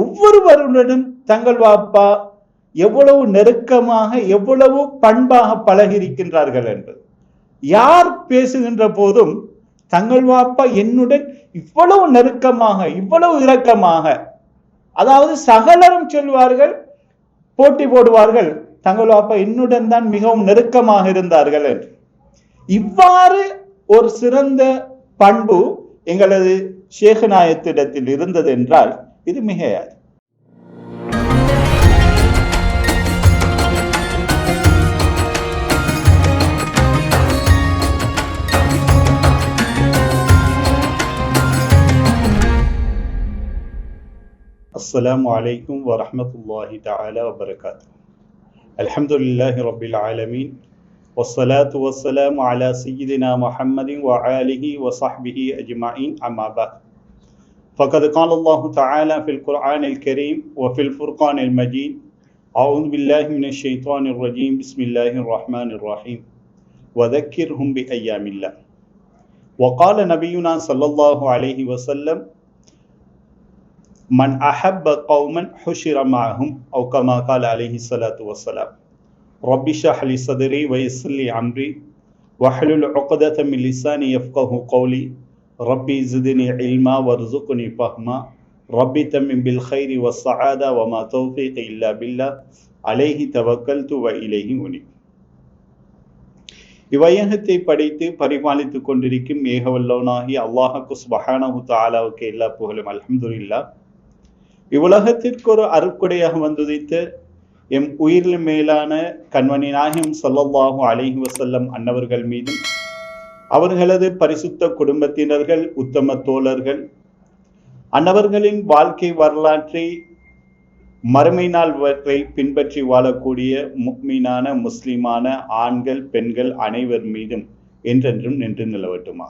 ஒவ்வொருவருடனும் தங்கள் வாப்பா எவ்வளவு நெருக்கமாக எவ்வளவு பண்பாக பழகி இருக்கின்றார்கள் என்பது. யார் பேசுகின்ற போதும் தங்கள் வாப்பா என்னுடன் இவ்வளவு நெருக்கமாக இவ்வளவு இரக்கமாக, அதாவது சகலரும் சொல்வார்கள், போட்டி போடுவார்கள், தங்கள் வாப்பா என்னுடன் தான் மிகவும் நெருக்கமாக இருந்தார்கள் என்று. இவ்வாறு ஒரு சிறந்த பண்பு எங்களது ஷேகுநாயகத்திடத்தில் இருந்தது என்றால் இது மிகையாது. السلام عليكم ورحمة الله تعالى وبركاته. الحمد لله رب العالمين والصلاة والسلام على سيدنا محمد وآله وصحبه أجمعين أما بعد. فقد قال الله تعالى في القرآن الكريم وفي الفرقان المجيد: أعوذ بالله من الشيطان الرجيم بسم الله الرحمن الرحيم وذكرهم بأيام الله. وقال نبينا صلى الله عليه وسلم: من أحب قوما حشر معهم أو كما قال عليه الصلاة والسلام. رب اشرح لي صدري ويسر لي أمري واحلل عقدة من لساني يفقهوا قولي ربي زدني علما وارزقني فهما ربي تمم بالخير والسعادة وما توفيقي إلا بالله عليه توكلت وإليه أنيب. இவ்வையகத்தை படைத்து பரிபாலித்துக் கொண்டிருக்கும் ஏகவல்லவனாகிய அல்லாஹ்வுக்கு சுப்ஹானஹு தஆலாவுக்கு எல்லா புகழும். அல்ஹம்துலில்லாஹ். இவ்வுலகத்திற்கு ஒரு அருட்கொடையாக வந்துதித்த எம் உயிரில் மேலான கண்மணி நாயகம் ஸல்லல்லாஹு அலைஹி வஸல்லம் அன்னவர்கள் மீதும் அவர்களது பரிசுத்த குடும்பத்தினர்கள், உத்தம தோழர்கள், அன்னவர்களின் வாழ்க்கை வரலாற்றை மறுமை நாள் வரை பின்பற்றி வாழக்கூடிய முஃமினான முஸ்லிமான ஆண்கள் பெண்கள் அனைவர் மீதும் என்றென்றும் நின்று நிலவட்டுமா.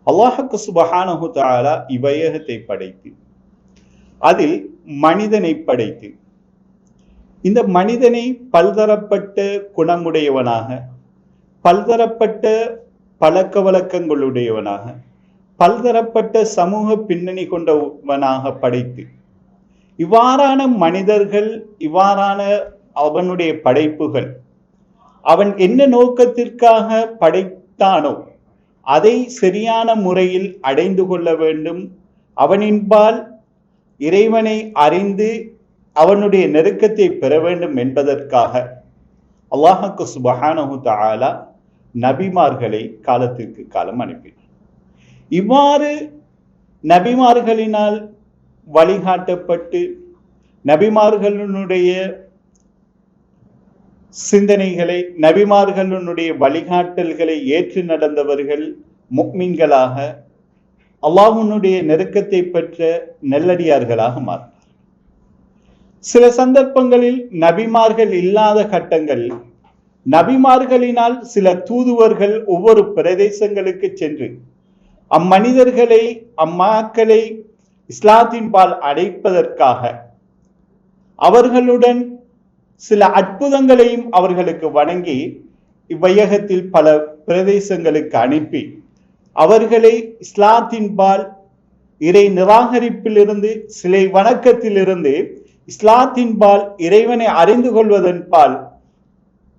அல்லாஹ்வுக்கு சுப்ஹானஹு தஆலா இவ்வையகத்தை படைத்து அதில் மனிதனை படைத்து இந்த மனிதனை பல்தரப்பட்ட குணமுடையவனாக, பல்தரப்பட்ட பழக்க வழக்கங்களுடையவனாக, பல்தரப்பட்ட சமூக பின்னணி கொண்டவனாக படைத்து இவ்வாறான மனிதர்கள், இவ்வாறான அவனுடைய படைப்புகள் அவன் என்ன நோக்கத்திற்காக படைத்தானோ அதை சரியான முறையில் அடைந்து கொள்ள வேண்டும், அவனின்பால் இறைவனை அறிந்து அவனுடைய நெருக்கத்தை பெற வேண்டும் என்பதற்காக அல்லாஹ்வுக்கு சுப்ஹானஹு தஆலா நபிமார்களை காலத்திற்கு காலம் அனுப்பினார். இவ்வாறு நபிமார்களினால் வழிகாட்டப்பட்டு நபிமார்களுடைய சிந்தனைகளை, நபிமார்களுடைய வழிகாட்டல்களை ஏற்று நடந்தவர்கள் முஃமின்களாக, அல்லாஹ்வுடைய நெருக்கத்தை பெற்ற நல்லடியார்களாக மாறினார். சில சந்தர்ப்பங்களில் நபிமார்கள் இல்லாத கட்டங்களில் நபிமார்களினால் சில தூதுவர்கள் ஒவ்வொரு பிரதேசங்களுக்கு சென்று அம்மனிதர்களை, அம்மாக்களை இஸ்லாத்தின் பால் அடைப்பதற்காக அவர்களுடன் சில அற்புதங்களையும் அவர்களுக்கு வழங்கி இவ்வையகத்தில் பல பிரதேசங்களுக்கு அனுப்பி அவர்களை இஸ்லாத்தின் பால், இறை நிராகரிப்பிலிருந்து, சிலை வணக்கத்திலிருந்து இஸ்லாத்தின் பால், இறைவனை அறிந்து கொள்வதன் பால்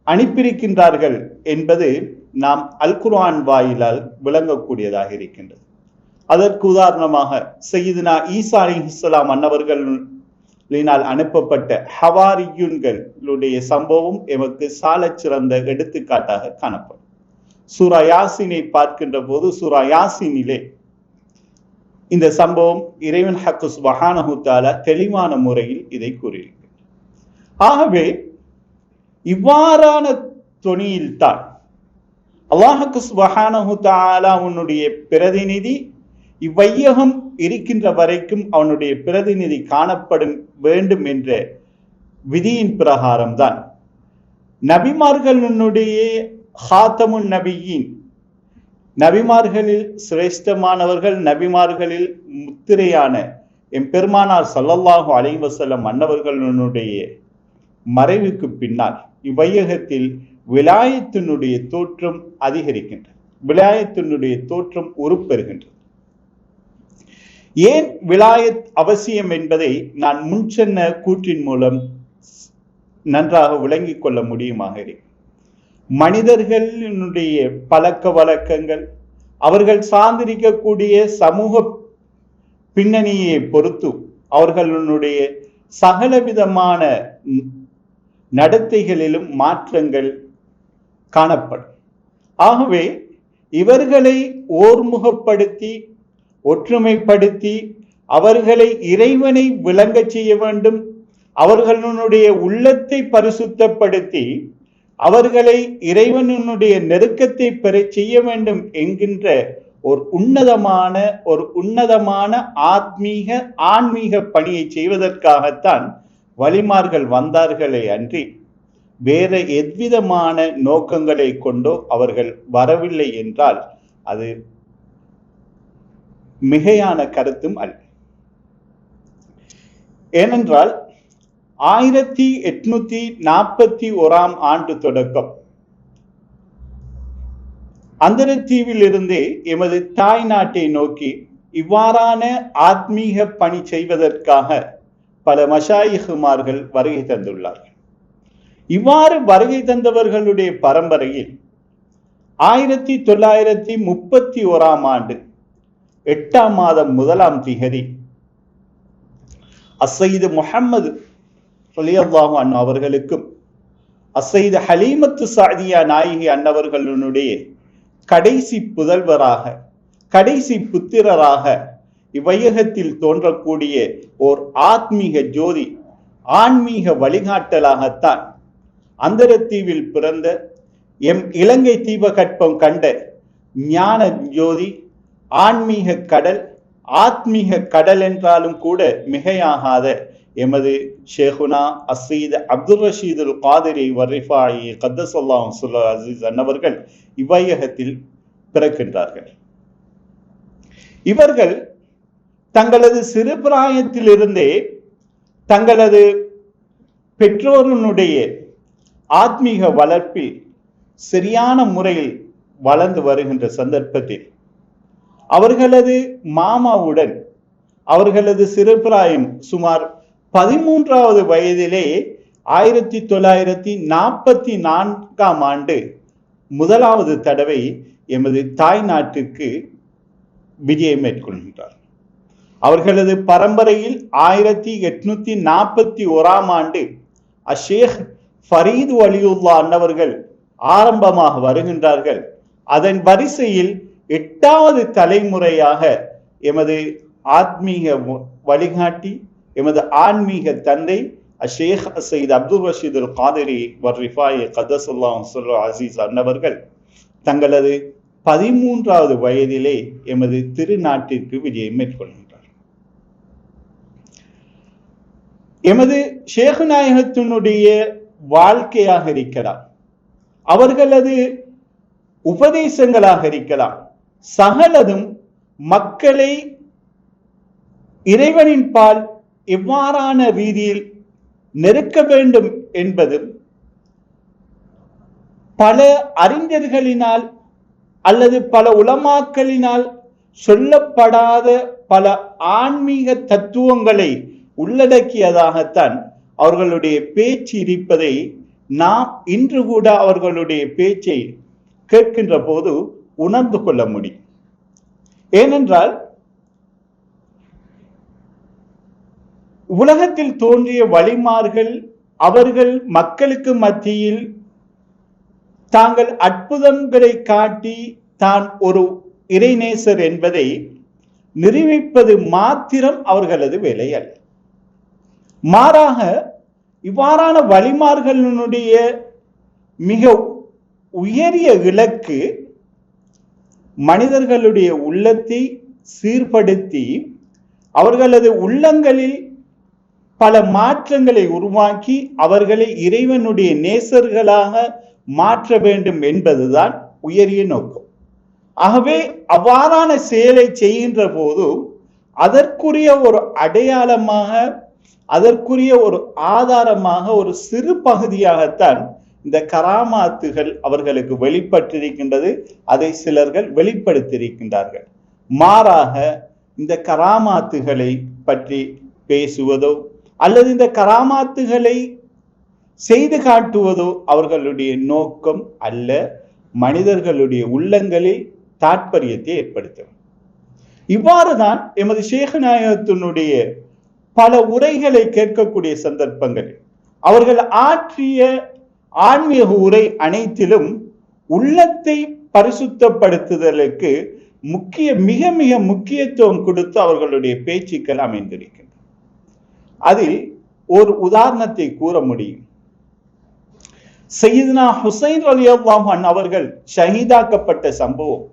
அனுப்பியிருக்கின்றார்கள் என்பது நாம் அல் குர்ஆன் வாயிலால் விளங்கக்கூடியதாக இருக்கின்றது. அதற்கு உதாரணமாக சையதுனா ஈசா அலைஹிஸ்ஸலாம் அன்னவர்களினால் அனுப்பப்பட்ட ஹவாரியுன்களுடைய சம்பவம் எமக்கு சாலச் சிறந்த எடுத்துக்காட்டாக காணப்படும். சூரா யாசீனை பார்க்கின்ற போது சூரா யாசீனிலே இந்த சம்பவம் இறைவன் ஹக்கு சுப்ஹானஹு தஆலா தெளிவான முறையில் இதை கூறியிருக்கிறார். ஆகவே இவ்வாறான தொனியில்தான் அல்லாஹ்வுக்கு சுப்ஹானஹு தஆலா அவனுடைய பிரதிநிதி இவ்வையகம் இருக்கின்ற வரைக்கும் அவனுடைய பிரதிநிதி காணப்படும் வேண்டும் என்ற விதியின் பிரகாரம்தான் நபிமார்களுடைய ஹாத்தமுன் நபியின், நபிமார்களில் சிரேஷ்டமானவர்கள், நபிமார்களில் முத்திரையான எம்பெருமானார் ஸல்லல்லாஹு அலைஹி வஸல்லம் அன்னவர்களுடைய மறைவுக்கு பின்னால் இவ்வையகத்தில் விலாயத்தினுடைய தோற்றம் அதிகரிக்கின்றது, விலாயத்தினுடைய தோற்றம் உருப்பெறுகின்றது. ஏன் விலாயத் அவசியம் என்பதை நான் முன் சொன்ன கூற்றின் மூலம் நன்றாக விளங்கிக் கொள்ள முடியுமாக. மனிதர்களுடைய பழக்க வழக்கங்கள், அவர்கள் சார்ந்திருக்கக்கூடிய சமூக பின்னணியை பொறுத்து அவர்களுடைய சகலவிதமான நடத்தைகளிலும் மாற்றங்கள் காணப்படும். ஆகவே இவர்களை ஓர்முகப்படுத்தி ஒற்றுமைப்படுத்தி அவர்களை இறைவனை விளங்க செய்ய வேண்டும், அவர்களுடைய உள்ளத்தை பரிசுத்தப்படுத்தி அவர்களை இறைவனுடைய நெருக்கத்தை பெற செய்ய வேண்டும் என்கின்ற ஒரு உன்னதமான ஆன்மீக பணியை செய்வதற்காகத்தான் வலிமார்கள் வந்தார்களே அன்றி வேற எவ்விதமான நோக்கங்களை கொண்டோ அவர்கள் வரவில்லை என்றால் அது மிகையான கருத்தும் அல்ல. ஏனென்றால் 1841 ஆண்டு தொடக்கம் அந்தரத்தீவில் இருந்தே எமது தாய் நாட்டை நோக்கி இவ்வாறான ஆத்மீக பணி செய்வதற்காக பல மஷாயிகுமார்கள் வருகை தந்துள்ளார்கள். இவ்வாறு வருகை தந்தவர்களுடைய பரம்பரையில் 1931 ஆண்டு 8ஆம் மாதம் 1ஆம் திகதி அஸ்ஸைது முஹம்மது ரலியல்லாஹு அன்ஹு அவர்களுக்கும் அஸ்ஸைது ஹலீமத்து சாதியா நாயகி அன்னவர்களுடைய கடைசி புதல்வராக கடைசி புத்திரராக இவ்வையகத்தில் தோன்றக்கூடிய ஓர் ஆத்மீக ஜோதி ஆன்மீக வழிகாட்டலாகத்தான் அந்தரத்தீவில் பிறந்த எம் இலங்கை தீபகற்பம் கண்ட ஞான ஜோதி ஆன்மீக கடல் ஆத்மீக கடல் என்றாலும் கூட மிகையாகாத எமது ஷேகுனா அஸ்ஸீத் அப்துல் ரஷீத் அல் காதிரி வர்ரிஃபாயி கத்தஸல்லாஹு ஸல்லல்லாஹு அஸீஸ் அன்னவர்கள் இவ்வையகத்தில் பிறக்கின்றார்கள். இவர்கள் தங்களது சிறு பிராயத்திலிருந்தே தங்களது பெற்றோருடைய ஆத்மீக வளர்ப்பில் சரியான முறையில் வளர்ந்து வருகின்ற சந்தர்ப்பத்தில் அவர்களது மாமாவுடன் அவர்களது சிறுபிராயம் சுமார் 13வது வயதிலே 1944ஆம் ஆண்டு முதலாவது தடவை எமது தாய் நாட்டுக்கு விஜயம் மேற்கொள்கின்றார். அவர்களது பரம்பரையில் 1841ஆம் ஆண்டு அஷேக் ஃபரீத் வலியுல்லா அன்னவர்கள் ஆரம்பமாக வருகின்றார்கள். அதன் வரிசையில் 8வது தலைமுறையாக எமது ஆத்மீக வழிகாட்டி எமது ஆன்மீக தந்தை அஷேக் சையத் அப்துல் ரஷீத் அல் காதிரி வர்ரிஃபாயி கத்தஸல்லாஹு ஸல்லல்லாஹு அஸீஸ் அன்னவர்கள் தங்களது 13வது வயதிலே எமது திருநாட்டிற்கு விஜயம் மேற்கொள்கின்றார். எமது ஷேக் நாயகத்தினுடைய வாழ்க்கையாக இருக்கலாம், அவர்களது உபதேசங்களாக இருக்கலாம், சகலதும் மக்களை இறைவனின் பால் எவ்வாறான ரீதியில் நெருக்க வேண்டும் என்பதும் பல அறிஞர்களினால் அல்லது பல உலமாக்களினால் சொல்லப்படாத பல ஆன்மீக தத்துவங்களை உள்ளடக்கியதாகத்தான் அவர்களுடைய பேச்சு இருப்பதை நாம் இன்று கூட அவர்களுடைய பேச்சை கேட்கின்ற போது உணர்ந்து கொள்ள முடியும். ஏனென்றால் உலகத்தில் தோன்றிய வலிமார்கள் அவர்கள் மக்களுக்கு மத்தியில் தாங்கள் அற்புதங்களை காட்டி தான் ஒரு இறைநேசர் என்பதை நிரூபிப்பது மாத்திரம் அவர்களது வேலை அல்ல. மாறாக இவ்வாறான வலிமார்களுடைய மிக உயரிய இலக்கு மனிதர்களுடைய உள்ளத்தை சீர்படுத்தி அவர்களது உள்ளங்களில் பல மாற்றங்களை உருவாக்கி அவர்களை இறைவனுடைய நேசர்களாக மாற்ற வேண்டும் என்பதுதான் உயரிய நோக்கம். ஆகவே அவ்வாறான செயலை செய்கின்ற போது அதற்குரிய ஒரு அடையாளமாக அதற்குரிய ஒரு ஆதாரமாக ஒரு சிறு பகுதியாகத்தான் இந்த கராமாத்துகள் அவர்களுக்கு வெளிப்பட்டிருக்கின்றது. அதை சிலர்கள் வெளிப்படுத்தியிருக்கின்றார்கள். மாறாக இந்த கராமாத்துகளை பற்றி பேசுவதோ அல்லது இந்த கராமாத்துகளை செய்து காட்டுவதோ அவர்களுடைய நோக்கம் அல்ல, மனிதர்களுடைய உள்ளங்களில் தாற்பயத்தை ஏற்படுத்தும். இவ்வாறுதான் எமது ஷேக் நாயகத்தினுடைய பல உரைகளை கேட்கக்கூடிய சந்தர்ப்பங்களில் அவர்கள் ஆற்றிய ஆன்மீக உரை அனைத்திலும் உள்ளத்தை பரிசுத்தப்படுத்துதலுக்கு மிக மிக முக்கியத்துவம் கொடுத்து அவர்களுடைய பேச்சுக்கள் அமைந்திருக்கின்றன. அதில் ஒரு உதாரணத்தை கூற முடியும். சையதுனா ஹுசைன் ரலியல்லாஹு அன்ஹு அவர்கள் ஷஹீதாக்கப்பட்ட சம்பவம்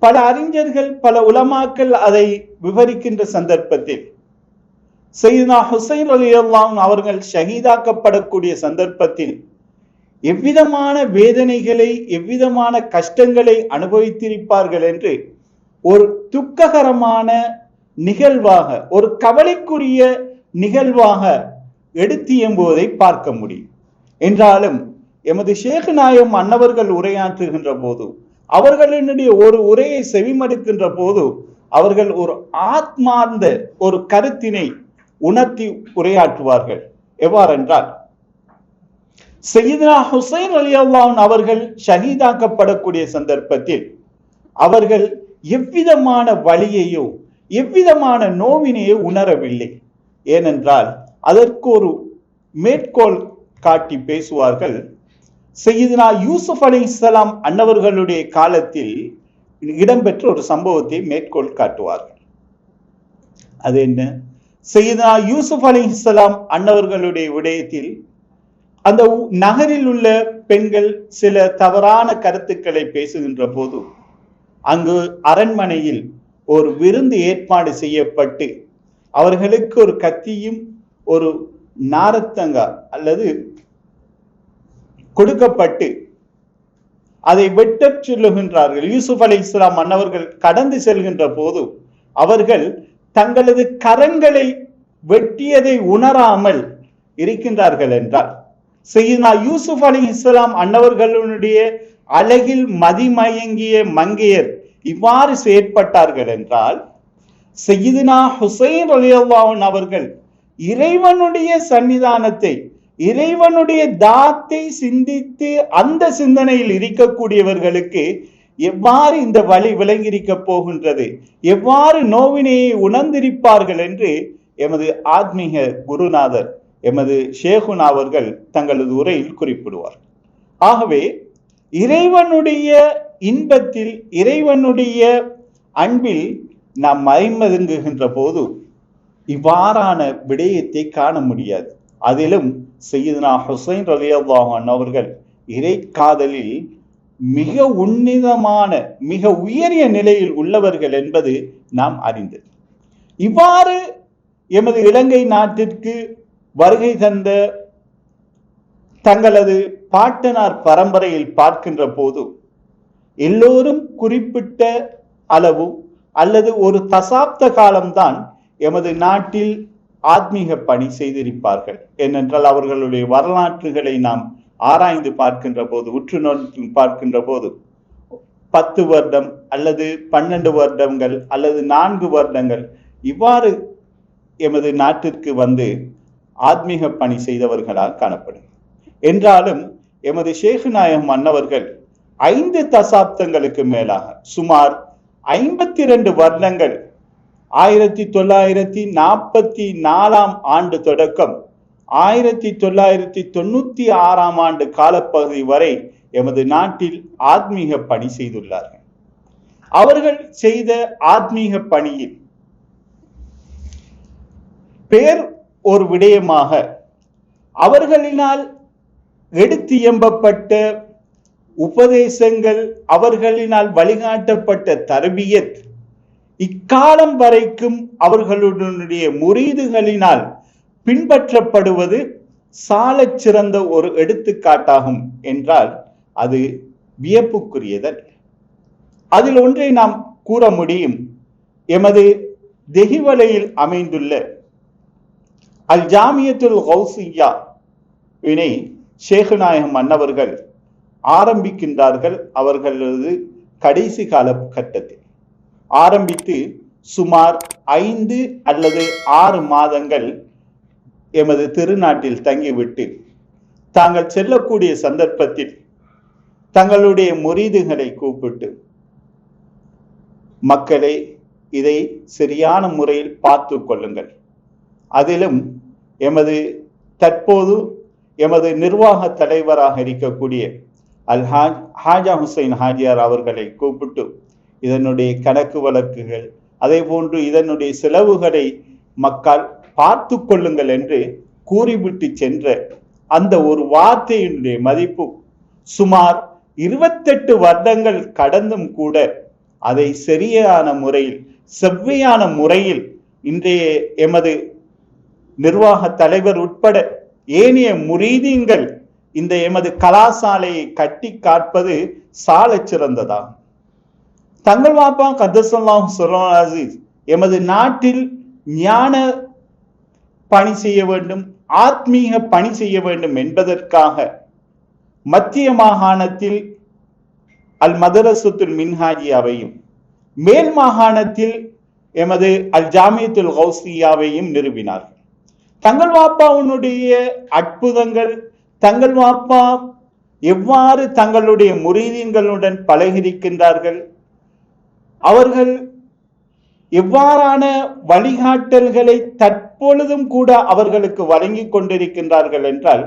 பல அறிஞர்கள் பல உலமாக்கள் அதை விவரிக்கின்ற சந்தர்ப்பத்தில் சையதுனா ஹுசைன் ரலியல்லாஹு அன்ஹு அவர்கள் ஷஹீதாக்கப்படக்கூடிய சந்தர்ப்பத்தில் எவ்விதமான வேதனைகளை எவ்விதமான கஷ்டங்களை அனுபவித்திருப்பார்கள் என்று ஒரு துக்ககரமான நிகழ்வாக, ஒரு கவலைக்குரிய நிகழ்வாக எடுத்து எம்புவதை பார்க்க முடியும். என்றாலும் எமது ஷேக் நாயகம் அன்னவர்கள் உரையாற்றுகின்ற போது, அவர்களினுடைய ஒரு உரையை செவிமடுக்கின்ற போது அவர்கள் ஒரு ஆத்மார்ந்த ஒரு கருத்தினை உணர்த்தி உரையாற்றுவார்கள். எவ்வாறென்றால், சையதுனா ஹுசைன் ரலியல்லாஹு அன்ஹு அவர்கள் ஷஹீதாக்கப்படக்கூடிய சந்தர்ப்பத்தில் அவர்கள் எவ்விதமான வலியையோ எவ்விதமான நோவினையோ உணரவில்லை. ஏனென்றால் அதற்கு ஒரு மேற்கோள் காட்டி பேசுவார்கள். சையதுனா யூசுப் அலைஹிஸ்ஸலாம் அன்னவர்களுடைய காலத்தில் இடம்பெற்ற ஒரு சம்பவத்தை மேற்கோள் காட்டுவார்கள். அது என்ன? சையதுனா யூசுப் அலைஹிஸ்ஸலாம் அன்னவர்களுடைய விடயத்தில் அந்த நகரில் உள்ள பெண்கள் சில தவறான கருத்துக்களை பேசுகின்ற போது அங்கு அரண்மனையில் ஒரு விருந்து ஏற்பாடு செய்யப்பட்டு அவர்களுக்கு ஒரு கத்தியும் ஒரு நாரத்தங்கா அல்லது கொடுக்கப்பட்டு அதை வெட்டச் சொல்லுகின்றார்கள். யூசுப் அலைஹிஸ்ஸலாம் அன்னவர்கள் கடந்து செல்கின்ற போது அவர்கள் தங்களது கரங்களை வெட்டியதை உணராமல் இருக்கின்றார்கள் என்றால், சையதுனா யூசுப் அலைஹிஸ்ஸலாம் அன்னவர்களுடைய அழகில் மதிமயங்கிய மங்கையர் இவ்வாறு செயற்பட்டார்கள் என்றால், சையதுனா ஹுசைன் ரலியல்லாஹு அன்ஹு அவர்கள் இறைவனுடைய சன்னிதானத்தை, இறைவனுடைய தாத்தை சிந்தித்து அந்த சிந்தனையில் இருக்கக்கூடியவர்களுக்கு எவ்வாறு இந்த வழி விளங்கியிருக்க போகின்றது, எவ்வாறு நோவினையை உணர்ந்திருப்பார்கள் என்று எமது ஆத்மீக குருநாதர் எமது ஷேகுனா அவர்கள் தங்களது உரையில் குறிப்பிடுவார். ஆகவே இறைவனுடைய இன்பத்தில், இறைவனுடைய அன்பில் நாம் மறைமதுங்குகின்ற போது இவ்வாறான விடயத்தை காண முடியாது. அதிலும் சையதுனா ஹுசைன் ரலியல்லாஹு அன்ஹு அவர்கள் இறை காதலில் மிக உன்னதமான மிக உயரிய நிலையில் உள்ளவர்கள் என்பது நாம் அறிந்தது. இவ்வாறு எமது இலங்கை நாட்டிற்கு வருகை தந்த தங்களது பாட்டனார் பரம்பரையில் பார்க்கின்ற போது எல்லோரும் குறிப்பிட்ட அளவு அல்லது ஒரு தசாப்த காலம்தான் எமது நாட்டில் ஆத்மீக பணி செய்திருப்பார்கள். ஏனென்றால் அவர்களுடைய வரலாற்றுகளை நாம் ஆராய்ந்து பார்க்கின்ற போது, உற்று நோக்கி பார்க்கின்ற போது 10 வருடம் அல்லது 12 வருடங்கள் அல்லது 4 வருடங்கள் இவ்வாறு எமது நாட்டிற்கு வந்து ஆத்மீக பணி செய்தவர்களால் காணப்படும். என்றாலும் எமது ஷேக் நாயகம் அன்னவர்கள் 5 தசாப்தங்களுக்கு மேலாக சுமார் 52 வருடங்கள் 1944 ஆண்டு தொடக்கம் 1996 ஆண்டு காலப்பகுதி வரை எமது நாட்டில் ஆத்மீக பணி செய்துள்ளார்கள். அவர்கள் செய்த ஆத்மீக பணியில் பேர் ஒரு விடயமாக அவர்களினால் எடுத்து எம்பப்பட்ட உபதேசங்கள், அவர்களினால் வழிகாட்டப்பட்ட தர்பியத் இக்காலம் வரைக்கும் அவர்களுடைய முரீதுகளினால் பின்பற்றப்படுவது சாலச் சிறந்த ஒரு எடுத்துக்காட்டாகும் என்றால் அது வியப்புக்குரியதல். அதில் ஒன்றை நாம் கூற முடியும். எமது தெஹிவலையில் அமைந்துள்ள அல் ஜாமியத்துல் கௌசியா வினை ஷேக் நாயகம் அன்னவர்கள் ஆரம்பிக்கின்றார்கள். அவர்களது கடைசி கால கட்டத்தில் ஆரம்பித்து சுமார் 5 அல்லது 6 மாதங்கள் எமது திருநாட்டில் தங்கிவிட்டு தாங்கள் செல்லக்கூடிய சந்தர்ப்பத்தில் தங்களுடைய முரீதுகளை கூப்பிட்டு, மக்களே, இதை சரியான முறையில் பார்த்து கொள்ளுங்கள். அதிலும் எமது தற்போது எமது நிர்வாக தலைவராக இருக்கக்கூடிய ஹாஜா ஹுசைன் ஹாஜியார் அவர்களை கூப்பிட்டு இதனுடைய கணக்கு வழக்குகள், அதே போன்று இதனுடைய செலவுகளை மக்கள் பார்த்து கொள்ளுங்கள் என்று கூறிவிட்டு சென்ற அந்த ஒரு வார்த்தையினுடைய மதிப்பு சுமார் 28 வருடங்கள் கடந்தும் கூட அதை சரியான முறையில், செவ்வையான முறையில் இன்றைய எமது நிர்வாக தலைவர் உட்பட ஏனைய முரீதீன்கள் இந்த எமது கலாசாலையை கட்டி காப்பது சால சிறந்ததாகும். தங்கள் வாப்பா கத்தசல்லாஹு சுர்ரல் அசீஸ் எமது நாட்டில் ஞான பணி செய்ய வேண்டும், ஆத்மீக பணி செய்ய வேண்டும் என்பதற்காக மத்திய மாகாணத்தில் அல் மதரசத்துல் மின்ஹாஜியாவையும், மேல் மாகாணத்தில் எமது அல் ஜாமியத்துல் கௌசியாவையும் நிறுவினார்கள். தங்கள் வாப்பாவுடைய அற்புதங்கள், தங்கள் வாப்பா எவ்வாறு தங்களுடைய முரீதீன்களுடன் பழகியிருக்கின்றார்கள், அவர்கள் எவ்வாறான வழிகாட்டல்களை தற்பொழுதும் கூட அவர்களுக்கு வழங்கி கொண்டிருக்கின்றார்கள் என்றால்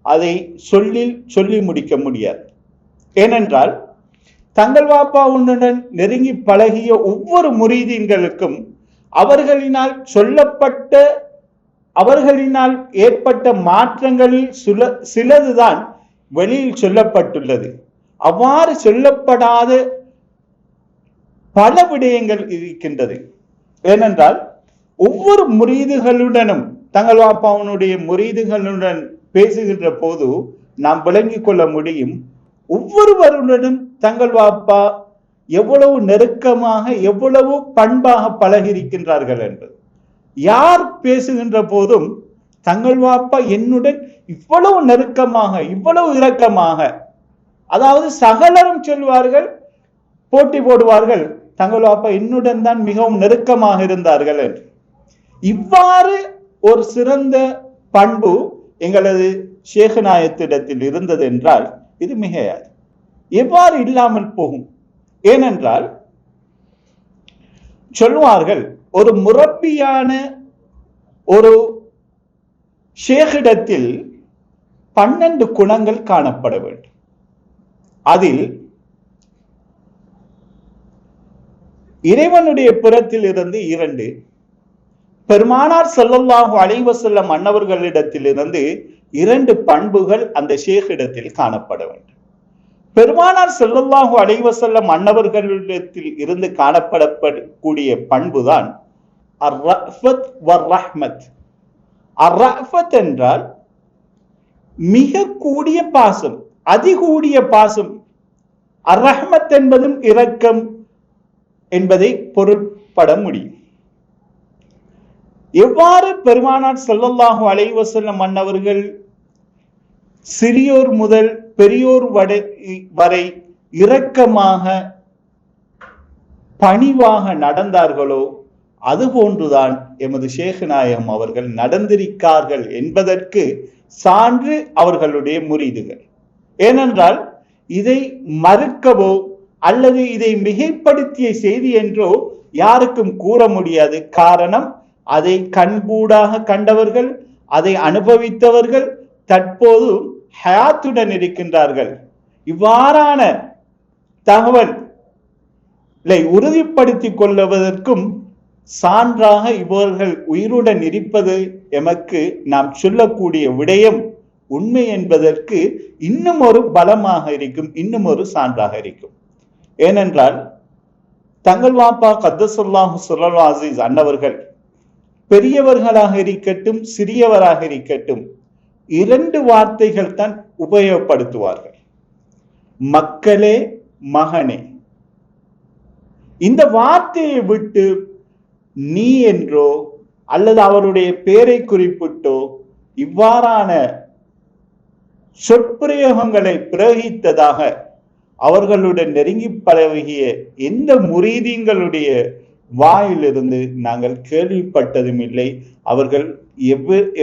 அதை சொல்லி முடிக்க முடியாது. ஏனென்றால் தங்கள் வாப்பாவுடன் நெருங்கி பழகிய ஒவ்வொரு முரீதீன்களுக்கும் அவர்களினால் ஏற்பட்ட மாற்றங்களில் சிலதுதான் வெளியில் சொல்லப்பட்டுள்ளது. அவ்வாறு சொல்லப்படாத பல விடயங்கள் இருக்கின்றது. ஏனென்றால் ஒவ்வொரு முரீதுகளுடனும், தங்கள் வாப்பாவுடைய முரீதுகளுடன் பேசுகின்ற போது நாம் விளங்கிக் கொள்ள முடியும், ஒவ்வொருவருடனும் தங்கள் வாப்பா எவ்வளவு நெருக்கமாக, எவ்வளவு பண்பாக பழகியிருக்கின்றார்கள் என்று. யார் பேசுகின்ற போதும் தங்கள் வாப்பா என்னுடன் இவ்வளவு நெருக்கமாக, இவ்வளவு இரக்கமாக, அதாவது சகலரும் சொல்வார்கள், போட்டி போடுவார்கள், தங்கள் வாப்பா என்னுடன் தான் மிகவும் நெருக்கமாக இருந்தார்கள் என்று. இவ்வாறு ஒரு சிறந்த பண்பு எங்களது ஷேகநாயகத்திடத்தில் இருந்தது என்றால் இது மிகையாது. எவ்வாறு இல்லாமல் போகும்? ஏனென்றால் சொல்வார்கள், ஒரு முரப்பியான ஒரு ஷேகிடத்தில் 12 குணங்கள் காணப்பட வேண்டும். அதில் இறைவனுடைய புறத்தில் இருந்து 2, பெருமானார் ஸல்லல்லாஹு அலைஹி வஸல்லம் அன்னவர்களிடத்தில் இருந்து 2 பண்புகள் அந்த ஷேகிடத்தில் காணப்பட வேண்டும். பெருமானார் ஸல்லல்லாஹு அலைஹி வஸல்லம் அன்னவர்களிடத்தில் இருந்து காணப்படக்கூடிய பண்புதான் அர்-ரஃபத் வர்-ரஹ்மத். அர்-ரஃபத் என்றால் மிக கூடிய பாசம், அதிகூடிய பாசம். அர்-ரஹ்மத் என்பதும் இரக்கம் என்பதை பொருட்பட முடியும். எவ்வாறு பெருமானார் ஸல்லல்லாஹு அலைஹி வஸல்லம் அன்னவர்கள் சிறியோர் முதல் பெரியோர் வரை இரக்கமாக பணிவாக நடந்தார்களோ அதுபோன்றுதான் எமது ஷேகநாயகம் அவர்கள் நடந்திருக்கார்கள் என்பதற்கு சான்று அவர்களுடைய முரீதுகள். ஏனென்றால் இதை மறுக்கவோ அல்லது இதை மிகைப்படுத்திய செய்தி என்றோ யாருக்கும் கூற முடியாது. காரணம், அதை கண்கூடாக கண்டவர்கள், அதை அனுபவித்தவர்கள் தற்போது ஹயாத்துடன் இருக்கின்றார்கள். இவ்வாறான தகவலை உறுதிப்படுத்திக் கொள்வதற்கும் சான்றாக இவர்கள் உயிருடன் இருப்பது எமக்கு நாம் சொல்லக்கூடிய விடயம் உண்மை என்பதற்கு இன்னும் ஒரு பலமாக இருக்கும், இன்னும் ஒரு சான்றாக இருக்கும். ஏனென்றால் தங்கள் வாப்பா கத்தசல்லாஹு சுர்ரல் அசீஸ் அன்னவர்கள் பெரியவர்களாக இருக்கட்டும், சிறியவராக இருக்கட்டும், 2 வார்த்தைகள் தான் உபயோகப்படுத்துவார்கள். மக்களே, மகனே. இந்த வார்த்தையை விட்டு நீ என்றோ அல்லது அவருடைய பெயரை குறிப்பிட்டோ இவ்வாறான சொற்பிரயோகங்களை பிரயோகித்ததாக அவர்களுடன் நெருங்கி பழகிய எந்த முரீதீன்களுடைய வாயிலிருந்து நாங்கள் கேள்விப்பட்டதும் இல்லை. அவர்கள்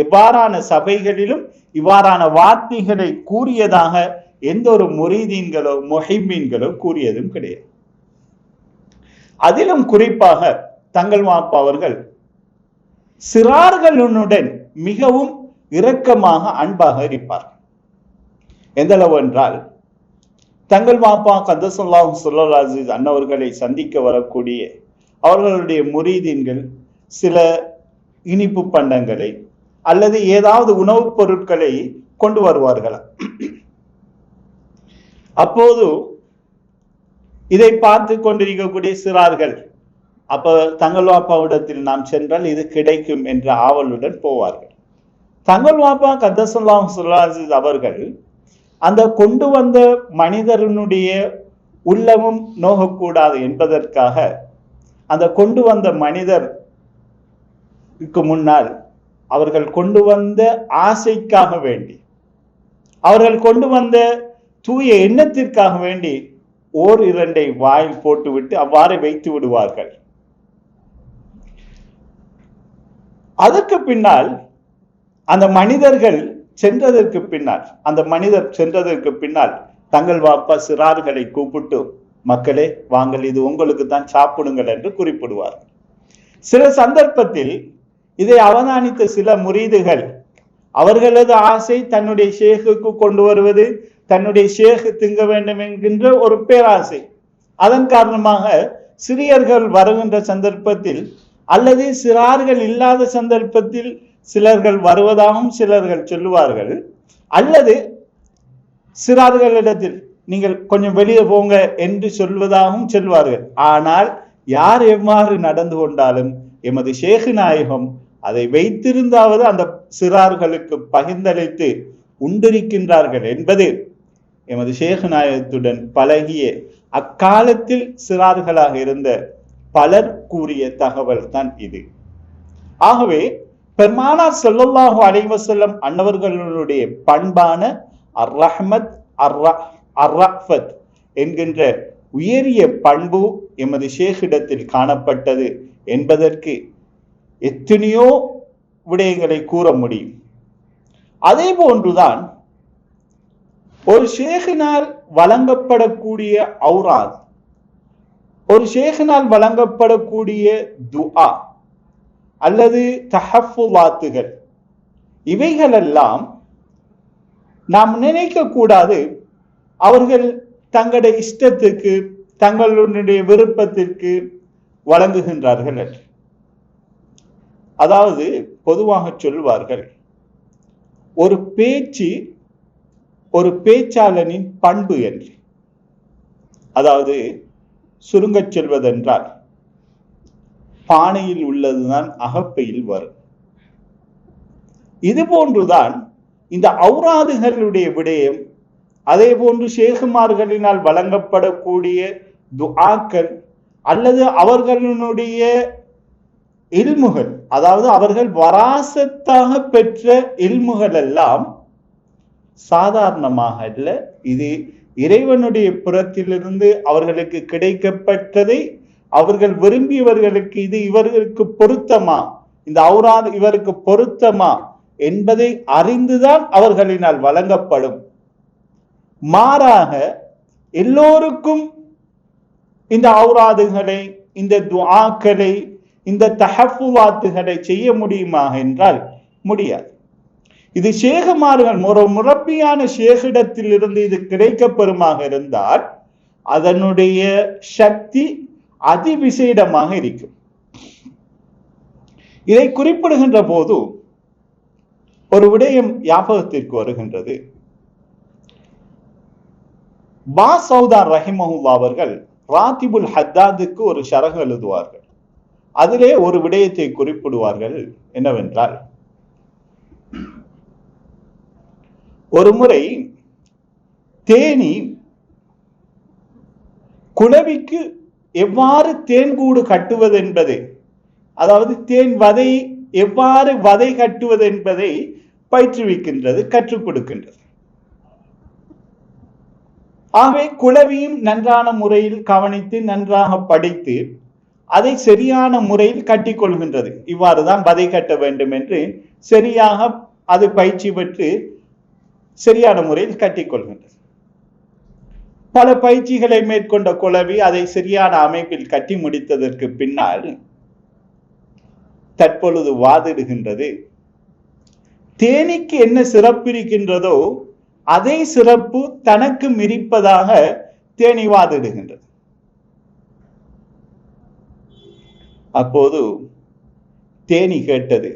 எவ்வாறான சபைகளிலும் இவ்வாறான வார்த்தைகளை கூறியதாக எந்த ஒரு முரீதீன்களோ முஹிப்பீன்களோ கூறியதும் கிடையாது. அதிலும் குறிப்பாக தங்கள் வாப்பா அவர்கள் சிறார்களுடன் மிகவும் இரக்கமாக அன்பாக இருப்பார். எந்த அளவு என்றால், தங்கள் வாப்பா கதசுல்லாஹு ஸல்லல்லாஹு அலைஹி வஸல்லம் அன்னவர்களை சந்திக்க வரக்கூடிய அவர்களுடைய முரீதீன்கள் சில இனிப்பு பண்டங்களை அல்லது ஏதாவது உணவுப் பொருட்களை கொண்டு வருவார்கள். அப்போது இதை பார்த்து கொண்டிருக்கக்கூடிய சிறார்கள் அப்ப தங்கள் வாப்பாவிடத்தில் நாம் சென்றால் இது கிடைக்கும் என்ற ஆவலுடன் போவார்கள். தங்கள் வாப்பா கதசுல்லாஹு ஸல்லல்லாஹு அலைஹி வஸல்லம் அவர்கள் அந்த கொண்டு வந்த மனிதனுடைய உள்ளமும் நோகக்கூடாது என்பதற்காக அந்த கொண்டு வந்த மனிதருக்கு முன்னால் அவர்கள் கொண்டு வந்த ஆசைக்காக வேண்டி, அவர்கள் கொண்டு வந்த தூய எண்ணத்திற்காக வேண்டி ஓர் இரண்டை வாயில் போட்டுவிட்டு அவ்வாறு வைத்து விடுவார்கள். அதற்கு பின்னால் அந்த மனிதர்கள் சென்றதற்கு பின்னால் தங்கள் வாப்பா சிறார்களை கூப்பிட்டு, மக்களே வாங்கள், இது உங்களுக்கு தான், சாப்பிடுங்கள் என்று குறிப்பிடுவார்கள். சில சந்தர்ப்பத்தில் இதை அவதானித்த சில முரீதுகள் அவர்களது ஆசை தன்னுடைய ஷேகுக்கு கொண்டு வருவது, தன்னுடைய ஷேக் திங்க வேண்டும் என்கின்ற ஒரு பேராசை. அதன் காரணமாக சிறியர்கள் வருகின்ற சந்தர்ப்பத்தில் அல்லது சிறார்கள் இல்லாத சந்தர்ப்பத்தில் சிலர்கள் வருவதாகவும் சிலர்கள் சொல்லுவார்கள். அல்லது சிறார்களிடத்தில் நீங்கள் கொஞ்சம் வெளியே போங்க என்று சொல்வதாகவும் சொல்வார்கள். ஆனால் யார் எவ்வாறு நடந்து கொண்டாலும் எமது ஷேக் நாயகம் அதை வைத்திருந்தாவது அந்த சிறார்களுக்கு பகிர்ந்தளித்து உண்டிருக்கின்றார்கள் என்பது எமது ஷேக் நாயகத்துடன் பழகிய அக்காலத்தில் சிறார்களாக இருந்த பலர் கூறிய தகவல் தான் இது. ஆகவே பெருமானார் ஸல்லல்லாஹு அலைஹி வஸல்லம் அன்னவர்களுடைய பண்பான அர்-ரஹ்மத் அர்-ரஃபத் என்கின்ற உயரிய பண்பு எமது ஷேக்கிடத்தில் காணப்பட்டது என்பதற்கு எத்தனையோ விடயங்களை கூற முடியும். அதே போன்றுதான் ஒரு ஷேக்கினால் வழங்கப்படக்கூடிய ஔராத், ஒரு ஷேக்கினால் வழங்கப்படக்கூடிய துஆ அல்லது தஹஃபுலாத்துகள், இவைகளெல்லாம் நாம் நினைக்க கூடாது அவர்கள் தங்களுடைய இஷ்டத்துக்கு தங்களுடைய விருப்பத்திற்கு வழங்குகின்றார்கள் என்று. அதாவது பொதுவாக சொல்வார்கள், ஒரு பேச்சு ஒரு பேச்சாளனின் பண்பு என்று. அதாவது சுருங்கச் சொல்வதென்றால், பானையில் உள்ளதுதான் அகப்பையில் வரும். இது போன்றுதான் இந்த ஔராதுகளுடைய விடயம். அதே போன்று ஷேகுமார்களினால் வழங்கப்படக்கூடிய துஆக்கள் அல்லது அவர்களுடைய இல்முகள், அதாவது அவர்கள் வராசத்தாக பெற்ற இல்முகள் எல்லாம் சாதாரணமாக அல்ல. இது இறைவனுடைய புறத்திலிருந்து அவர்களுக்கு கிடைக்கப்பட்டதை அவர்கள் விரும்பியவர்களுக்கு இது இவர்களுக்கு பொருத்தமா, இந்த ஔராத் இவருக்கு பொருத்தமா என்பதை அறிந்துதான் அவர்களினால் வழங்கப்படும். மாறாக எல்லோருக்கும் இந்த ஔராதுகளை, இந்த துஆக்களை, இந்த தஹஃபுவாத்துகளை செய்ய முடியுமா என்றால் முடியாது. இது ஷேகுமார்கள் ஒரு முரப்பியான ஷேகிடத்தில் இருந்து இது கிடைக்க பெறுமாக இருந்தால் அதனுடைய சக்தி அதிவிசேடமாக இருக்கும். இதை குறிப்பிடுகின்ற போது ஒரு விடயம் ஞாபகத்திற்கு வருகின்றது. பாசௌதார் ரஹிமஹுல்லா அவர்கள் ராத்திபுல் ஹத்தாதுக்கு ஒரு ஷரஹ் எழுதுவார்கள். அதிலே ஒரு விடயத்தை குறிப்பிடுவார்கள். என்னவென்றால், ஒரு முறை தேனி குளவிக்கு எவ்வாறு தேன்கூடு கட்டுவது என்பது, அதாவது தேன் வதை எவ்வாறு வதை கட்டுவது என்பதை பயிற்றுவிக்கின்றது, கற்றுக் கொடுக்கின்றது. ஆகவே குளவியும் நன்றான முறையில் கவனித்து நன்றாக படித்து அதை சரியான முறையில் கட்டிக்கொள்கின்றது. இவ்வாறுதான் வதை கட்ட வேண்டும் என்று சரியாக அது பயிற்சி பெற்று சரியான முறையில் கட்டிக்கொள்கின்றது. பல பயிற்சிகளை மேற்கொண்ட குளவி அதை சரியான அமைப்பில் கட்டி முடித்ததற்கு பின்னால் தற்பொழுது வாதிடுகின்றது. தேனீக்கு என்ன சிறப்பு இருக்கின்றதோ அதே சிறப்பு தனக்கு மிரிப்பதாக தேனி வாதிடுகின்றது. அப்போது தேனி கேட்டது,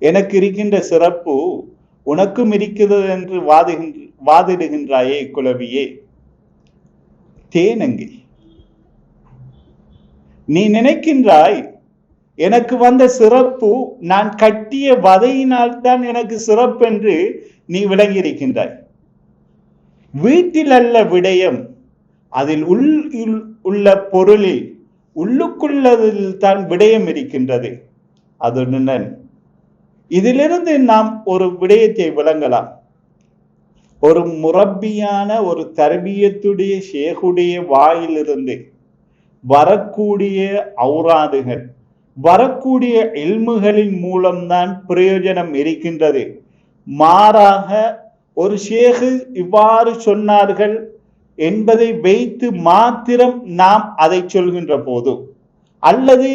எனக்கு இருக்கின்ற சிறப்பு உனக்கும் இருக்கிறது என்று வாதிடுகின்றாயே குளவியே, தேனங்கி நீ நினைக்கின்றாய் எனக்கு வந்த சிறப்பு நான் கட்டிய வதையினால் தான் எனக்கு சிறப்பு என்று நீ விளங்கி இருக்கின்றாய். வீட்டில் அல்ல விடயம், அதில் உள்ள பொருளில் உள்ளுக்குள்ளதில் தான் விடயம் இருக்கின்றது. அதுடன் இதிலிருந்து நாம் ஒரு விடயத்தை விளங்கலாம். ஒரு முரப்பியான ஒரு தர்பியத்துடைய ஷேகுடைய வாயிலிருந்து வரக்கூடிய ஔராதுகள், வரக்கூடிய இல்முகளின் மூலம்தான் பிரயோஜனம் இருக்கின்றது. மாறாக ஒரு ஷேகு இவ்வாறு சொன்னார்கள் என்பதை வைத்து மாத்திரம் நாம் அதை சொல்கின்ற போது, அல்லது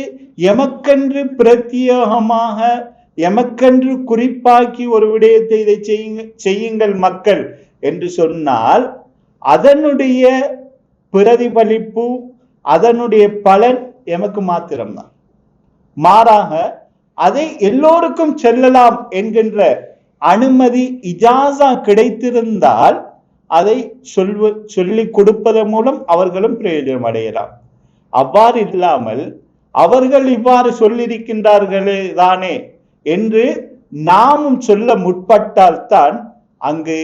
எமக்கென்று பிரத்யேகமாக எமக்கென்று குறிப்பாக்கி ஒரு விடயத்தை இதை செய்யுங்கள் மக்கள் என்று சொன்னால் அதனுடைய பிரதிபலிப்பு, அதனுடைய பலன் எமக்கு மாத்திரம்தான். மாறாக அதை எல்லோருக்கும் செல்லலாம் என்கின்ற அனுமதி இஜாசா கிடைத்திருந்தால் அதை சொல்லிக் கொடுப்பதன் மூலம் அவர்களும் பிரயோஜனம் அடையலாம். அவ்வாறு இல்லாமல் அவர்கள் இவ்வாறு சொல்லியிருக்கின்றார்களே தானே என்று நாமும் சொல்ல முற்பட்டால்தான் அங்கு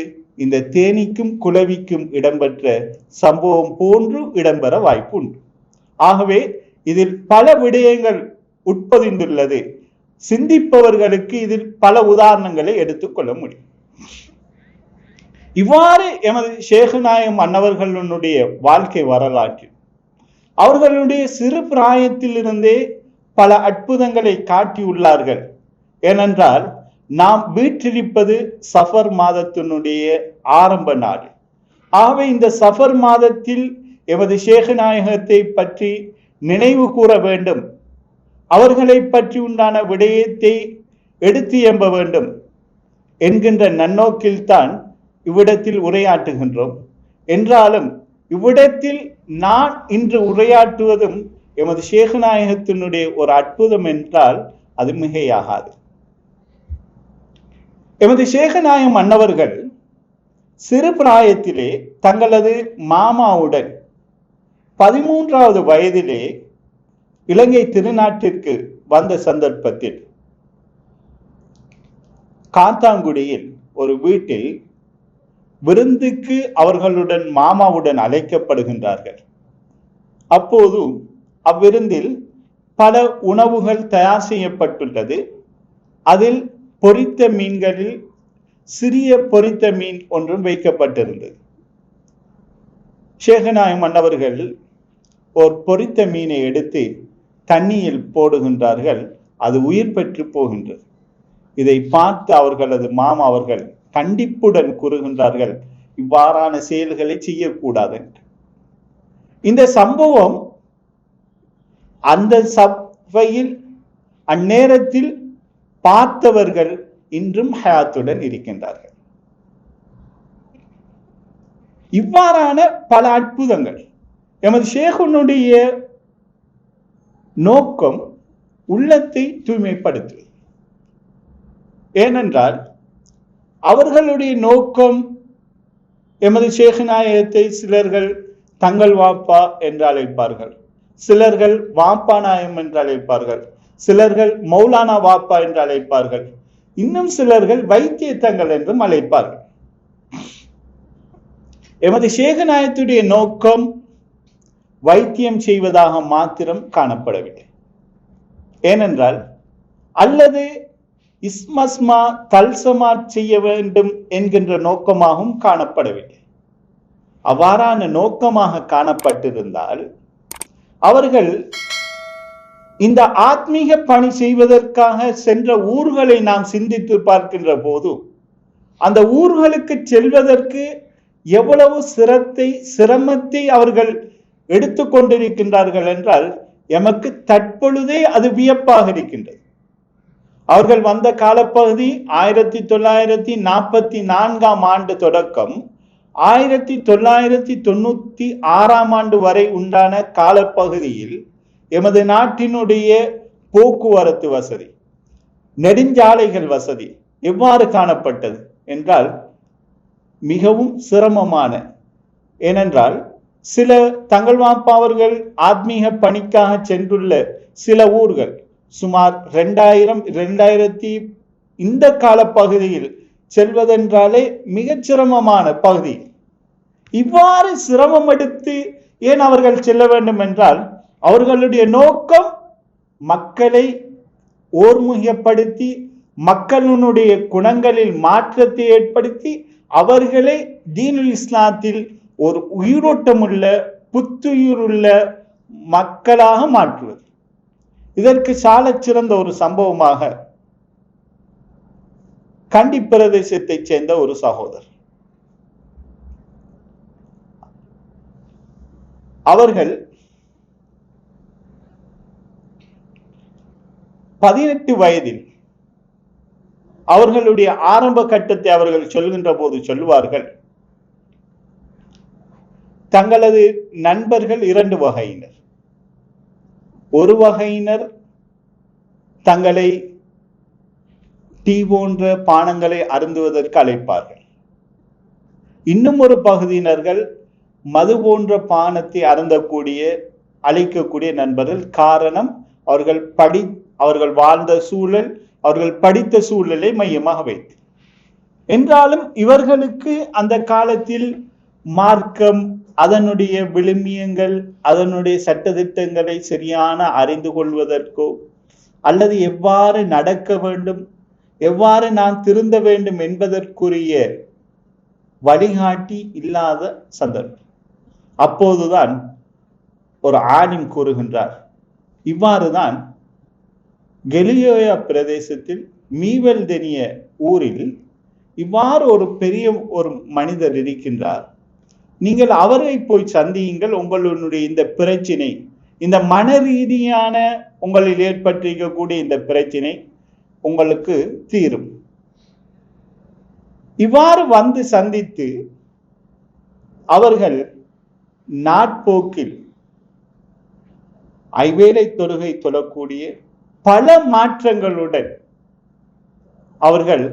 இந்த தேனீக்கும் குளவிக்கும் இடம்பெற்ற சம்பவம் போன்று இடம்பெற வாய்ப்பு உண்டு. ஆகவே இதில் பல விடயங்கள் உட்பதிந்துள்ளது. சிந்திப்பவர்களுக்கு இதில் பல உதாரணங்களை எடுத்துக்கொள்ள முடியும். இவ்வாறு எமது ஷேகுநாயகம் அன்னவர்களுடைய வாழ்க்கை வரலாற்று அவர்களுடைய சிறு பிராயத்தில் இருந்தே பல அற்புதங்களை காட்டியுள்ளார்கள். ஏனென்றால் நாம் வீற்றிருப்பது சஃபர் மாதத்தினுடைய ஆரம்ப நாள். ஆகவே இந்த சஃபர் மாதத்தில் எமது ஷேகுநாயகத்தை பற்றி நினைவு கூற வேண்டும், அவர்களை பற்றி உண்டான விடயத்தை எடுத்து எம்ப வேண்டும் என்கின்ற நன்னோக்கில்தான் இவ்விடத்தில் உரையாற்றுகின்றோம். என்றாலும் இவ்விடத்தில் நான் இன்று உரையாற்றுவதும் எமது ஷேகுநாயகத்தினுடைய ஒரு அற்புதம் என்றால் அது மிகையாகாது. எமது ஷேகுநாயகம் அன்னவர்கள் சிறு பிராயத்திலே தங்களது மாமாவுடன் 13வது வயதிலே இலங்கை திருநாட்டிற்கு வந்த சந்தர்ப்பத்தில் காத்தாங்குடியில் ஒரு வீட்டில் விருந்துக்கு அவர்களுடன் மாமாவுடன் அழைக்கப்படுகின்றார்கள். அப்போது அவ்விருந்தில் பல உணவுகள் தயார் செய்யப்பட்டுள்ளது. அதில் பொரித்த மீன்களில் சிறிய பொரித்த மீன் ஒன்றும் வைக்கப்பட்டிருந்தது. ஷேகுநாயகம் அன்னவர்கள் ஒரு பொரித்த மீனை எடுத்து தண்ணியில் போடுகின்றார்கள். அது உயிர் பெற்று போகின்றது. இதை பார்த்து அவர்களது மாமா அவர்கள் கண்டிப்புடன் கூறுகின்றார்கள், இவ்வாறான செயல்களை செய்யக்கூடாது என்று. இந்த சம்பவம் அந்த சபையில் அந்நேரத்தில் பார்த்தவர்கள் இன்றும் ஹயாத்துடன் இருக்கின்றார்கள். இவ்வாறான பல அற்புதங்கள். எமது ஷேகுனுடைய நோக்கம் உள்ளத்தை தூய்மைப்படுத்துவது. ஏனென்றால் அவர்களுடைய நோக்கம் எமது ஷேகுநாயகத்தை சிலர்கள் தங்கள் வாப்பா என்று அழைப்பார்கள், சிலர்கள் வாப்பா நாயகம் என்று அழைப்பார்கள், சிலர்கள் மௌலானா வாப்பா என்று அழைப்பார்கள், இன்னும் சிலர்கள் வைத்தியத்தங்கள் என்றும் அழைப்பார்கள். எமது ஷேகுநாயகத்துடைய நோக்கம் வைத்தியம் செய்வதாக மாத்திரம் காணப்படவில்லை. ஏனென்றால் அல்லது இஸ்மஸ்மா தல்சமா செய்ய வேண்டும் என்கின்ற நோக்கமாகவும் காணப்படவில்லை. அவ்வாறான நோக்கமாக காணப்பட்டிருந்தால் அவர்கள் இந்த ஆத்மீக பணி செய்வதற்காக சென்ற ஊர்களை நாம் சிந்தித்து பார்க்கின்ற போது அந்த ஊர்களுக்கு செல்வதற்கு எவ்வளவு சிரமத்தை அவர்கள் எடுத்துக்கொண்டிருக்கின்றார்கள் என்றால் எமக்கு தற்பொழுதே அது வியப்பாக இருக்கின்றது. அவர்கள் வந்த காலப்பகுதி 1944 ஆண்டு தொடக்கம் 1996 வரை உண்டான காலப்பகுதியில் எமது நாட்டினுடைய போக்குவரத்து வசதி, நெடுஞ்சாலைகள் வசதி எவ்வாறு காணப்பட்டது என்றால் மிகவும் சிரமமான. ஏனென்றால் சில தங்கள் வாப்பா அவர்கள் ஆத்மீக பணிக்காக சென்றுள்ள சில ஊர்கள் சுமார் 2000 இந்த காலப்பகுதியில் செல்வதென்றாலே மிகச் சிரமமான பகுதி. இவ்வாறு சிரமம் எடுத்து ஏன் அவர்கள் செல்ல வேண்டும் என்றால் அவர்களுடைய நோக்கம் மக்களை ஓர்முகப்படுத்தி மக்களுடைய குணங்களில் மாற்றத்தை ஏற்படுத்தி அவர்களை தீனுல் இஸ்லாத்தில் ஒரு உயிரோட்டமுள்ள புத்துயிருள்ள மக்களாக மாற்றுவது. இதற்கு சாலச் சிறந்த ஒரு சம்பவமாக கண்டி பிரதேசத்தைச் சேர்ந்த ஒரு சகோதரர், அவர்கள் 18 வயதில் அவர்களுடைய ஆரம்ப கட்டத்தை அவர்கள் சொல்கின்ற போது சொல்லுவார்கள், தங்களது நண்பர்கள் 2 வகையினர். ஒரு வகையினர் தங்களை டீ போன்ற பானங்களை அருந்துவதற்கு அழைப்பார்கள். இன்னும் ஒரு பகுதியினர்கள் மது போன்ற பானத்தை அருந்தக்கூடிய அழைக்கக்கூடிய நண்பர்கள். காரணம் அவர்கள் வாழ்ந்த சூழல், அவர்கள் படித்த சூழலை மையமாக வைத்து. என்றாலும் இவர்களுக்கு அந்த காலத்தில் மார்க்கம், அதனுடைய விழுமியங்கள், அதனுடைய சட்டதிட்டங்களை சரியான அறிந்து கொள்வதற்கோ அல்லது எவ்வாறு நடக்க வேண்டும், எவ்வாறு நான் திருந்த வேண்டும் என்பதற்குரிய வழிகாட்டி இல்லாத சந்தர்ப்பம். அப்போதுதான் ஒரு ஆலிம் கூறுகின்றார், இவ்வாறுதான் கெலியோயா பிரதேசத்தில் மீவல்தெனிய ஊரில் இவ்வாறு ஒரு பெரிய ஒரு மனிதர் இருக்கின்றார், நீங்கள் அவரை போய் சந்தியுங்கள், உங்களுடைய இந்த பிரச்சினை, இந்த மன ரீதியான உங்களில் ஏற்பட்டிருக்கக்கூடிய இந்த பிரச்சினை உங்களுக்கு தீரும். இவ்வாறு வந்து சந்தித்து அவர்கள் நாட்போக்கில் ஐவேளை தொழுகை தொழக்கூடிய பல மாற்றங்களுடன் அவர்கள்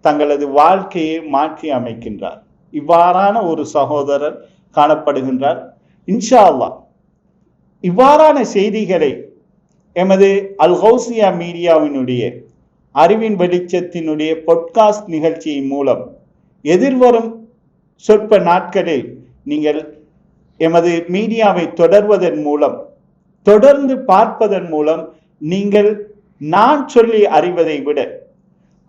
தங்களது வாழ்க்கையை மாற்றி அமைக்கின்றார். இவ்வாறான ஒரு சகோதரர் காணப்படுகின்றார். இன்ஷா அல்லாஹ் இவ்வாறான செய்திகளை எமது அல் கௌசியா மீடியாவினுடைய அறிவின் வெளிச்சத்தினுடைய பாட்காஸ்ட் நிகழ்ச்சியின் மூலம் எதிர்வரும் சொற்ப நாட்களில் நீங்கள் எமது மீடியாவை தொடர்வதன் மூலம், தொடர்ந்து பார்ப்பதன் மூலம் நீங்கள் நான் சொல்லி அறிவதை விட